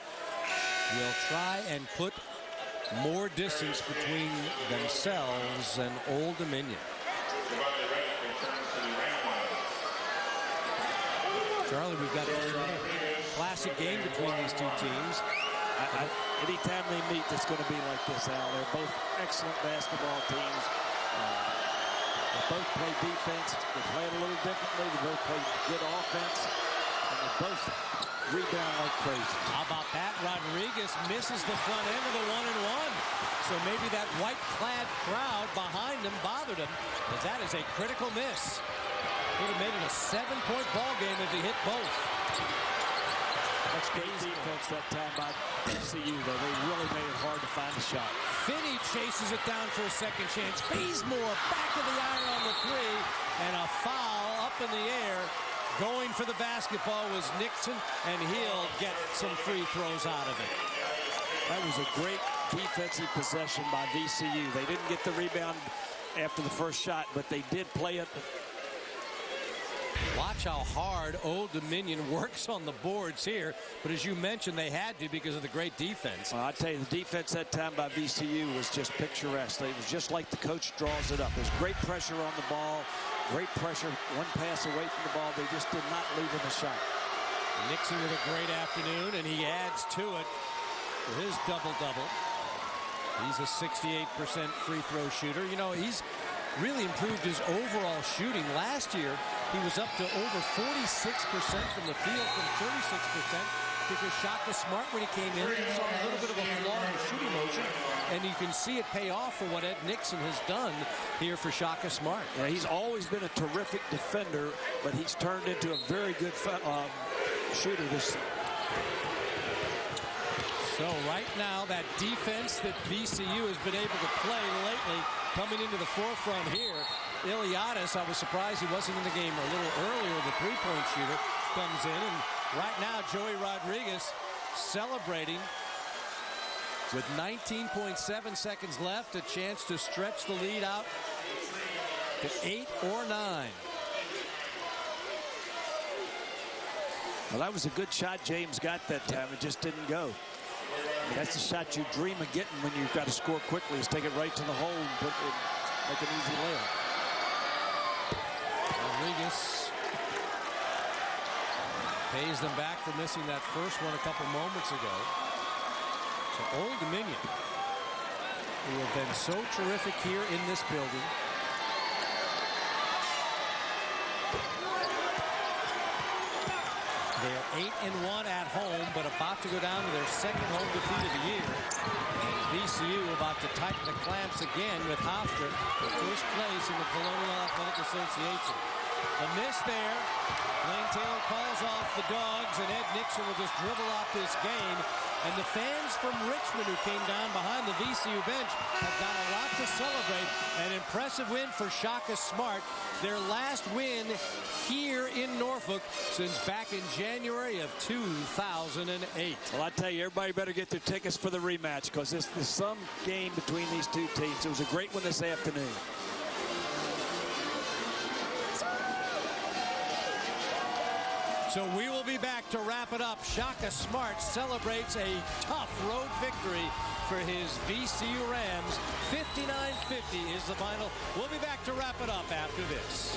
will try and put more distance between themselves and Old Dominion. Charlie, we've got a classic game between these two teams. Anytime they meet, it's going to be like this, Al. They're both excellent basketball teams. They both play defense. They play it a little differently. They both play good offense. And they both rebound like crazy. How about that? Rodriguez misses the front end of the 1-and-1. So maybe that white-clad crowd behind him bothered him, because that is a critical miss. Would have made it a 7-point ball game if he hit both. That's great defense that time by VCU, though. They really made it hard to find a shot. Finney chases it down for a second chance. Bazemore back of the iron on the 3, and a foul up in the air. Going for the basketball was Nixon, and he'll get some free throws out of it. That was a great defensive possession by VCU. They didn't get the rebound after the first shot, but they did play it. Watch how hard Old Dominion works on the boards here. But as you mentioned, they had to because of the great defense. Well, I tell you, the defense that time by VCU was just picturesque. It was just like the coach draws it up. There's great pressure on the ball, great pressure, one pass away from the ball. They just did not leave him a shot. Nixon with a great afternoon, and he adds to it for his double-double. He's a 68% free throw shooter. You know, he's really improved his overall shooting. Last year, he was up to over 46% from the field from 36%, because Shaka Smart, when he came in, saw a little bit of a flaw in the shooting motion, and you can see it pay off for what Ed Nixon has done here for Shaka Smart. Yeah, he's always been a terrific defender, but he's turned into a very good shooter this season. So right now, that defense that VCU has been able to play lately coming into the forefront here. Iliadis, I was surprised he wasn't in the game a little earlier. The three-point shooter comes in, and right now Joey Rodriguez celebrating with 19.7 seconds left, a chance to stretch the lead out to 8 or 9. Well, that was a good shot James got that time. It just didn't go. I mean, that's the shot you dream of getting when you've got to score quickly, is take it right to the hole and make an easy layup. Rodriguez pays them back for missing that first one a couple moments ago. So Old Dominion, who have been so terrific here in this building, they are 8-1 at home, but about to go down to their second home defeat of the year. VCU about to tighten the clamps again with Hofstra for first place in the Colonial Athletic Association. A miss there. Lane Taylor calls off the Dogs, and Ed Nixon will just dribble off this game. And the fans from Richmond who came down behind the VCU bench have got a lot to celebrate. An impressive win for Shaka Smart. Their last win here in Norfolk since back in January of 2008. Well, I tell you, everybody better get their tickets for the rematch, because this is some game between these two teams. It was a great one this afternoon. So we will be back to wrap it up. Shaka Smart celebrates a tough road victory for his VCU Rams. 59-50 is the final. We'll be back to wrap it up after this.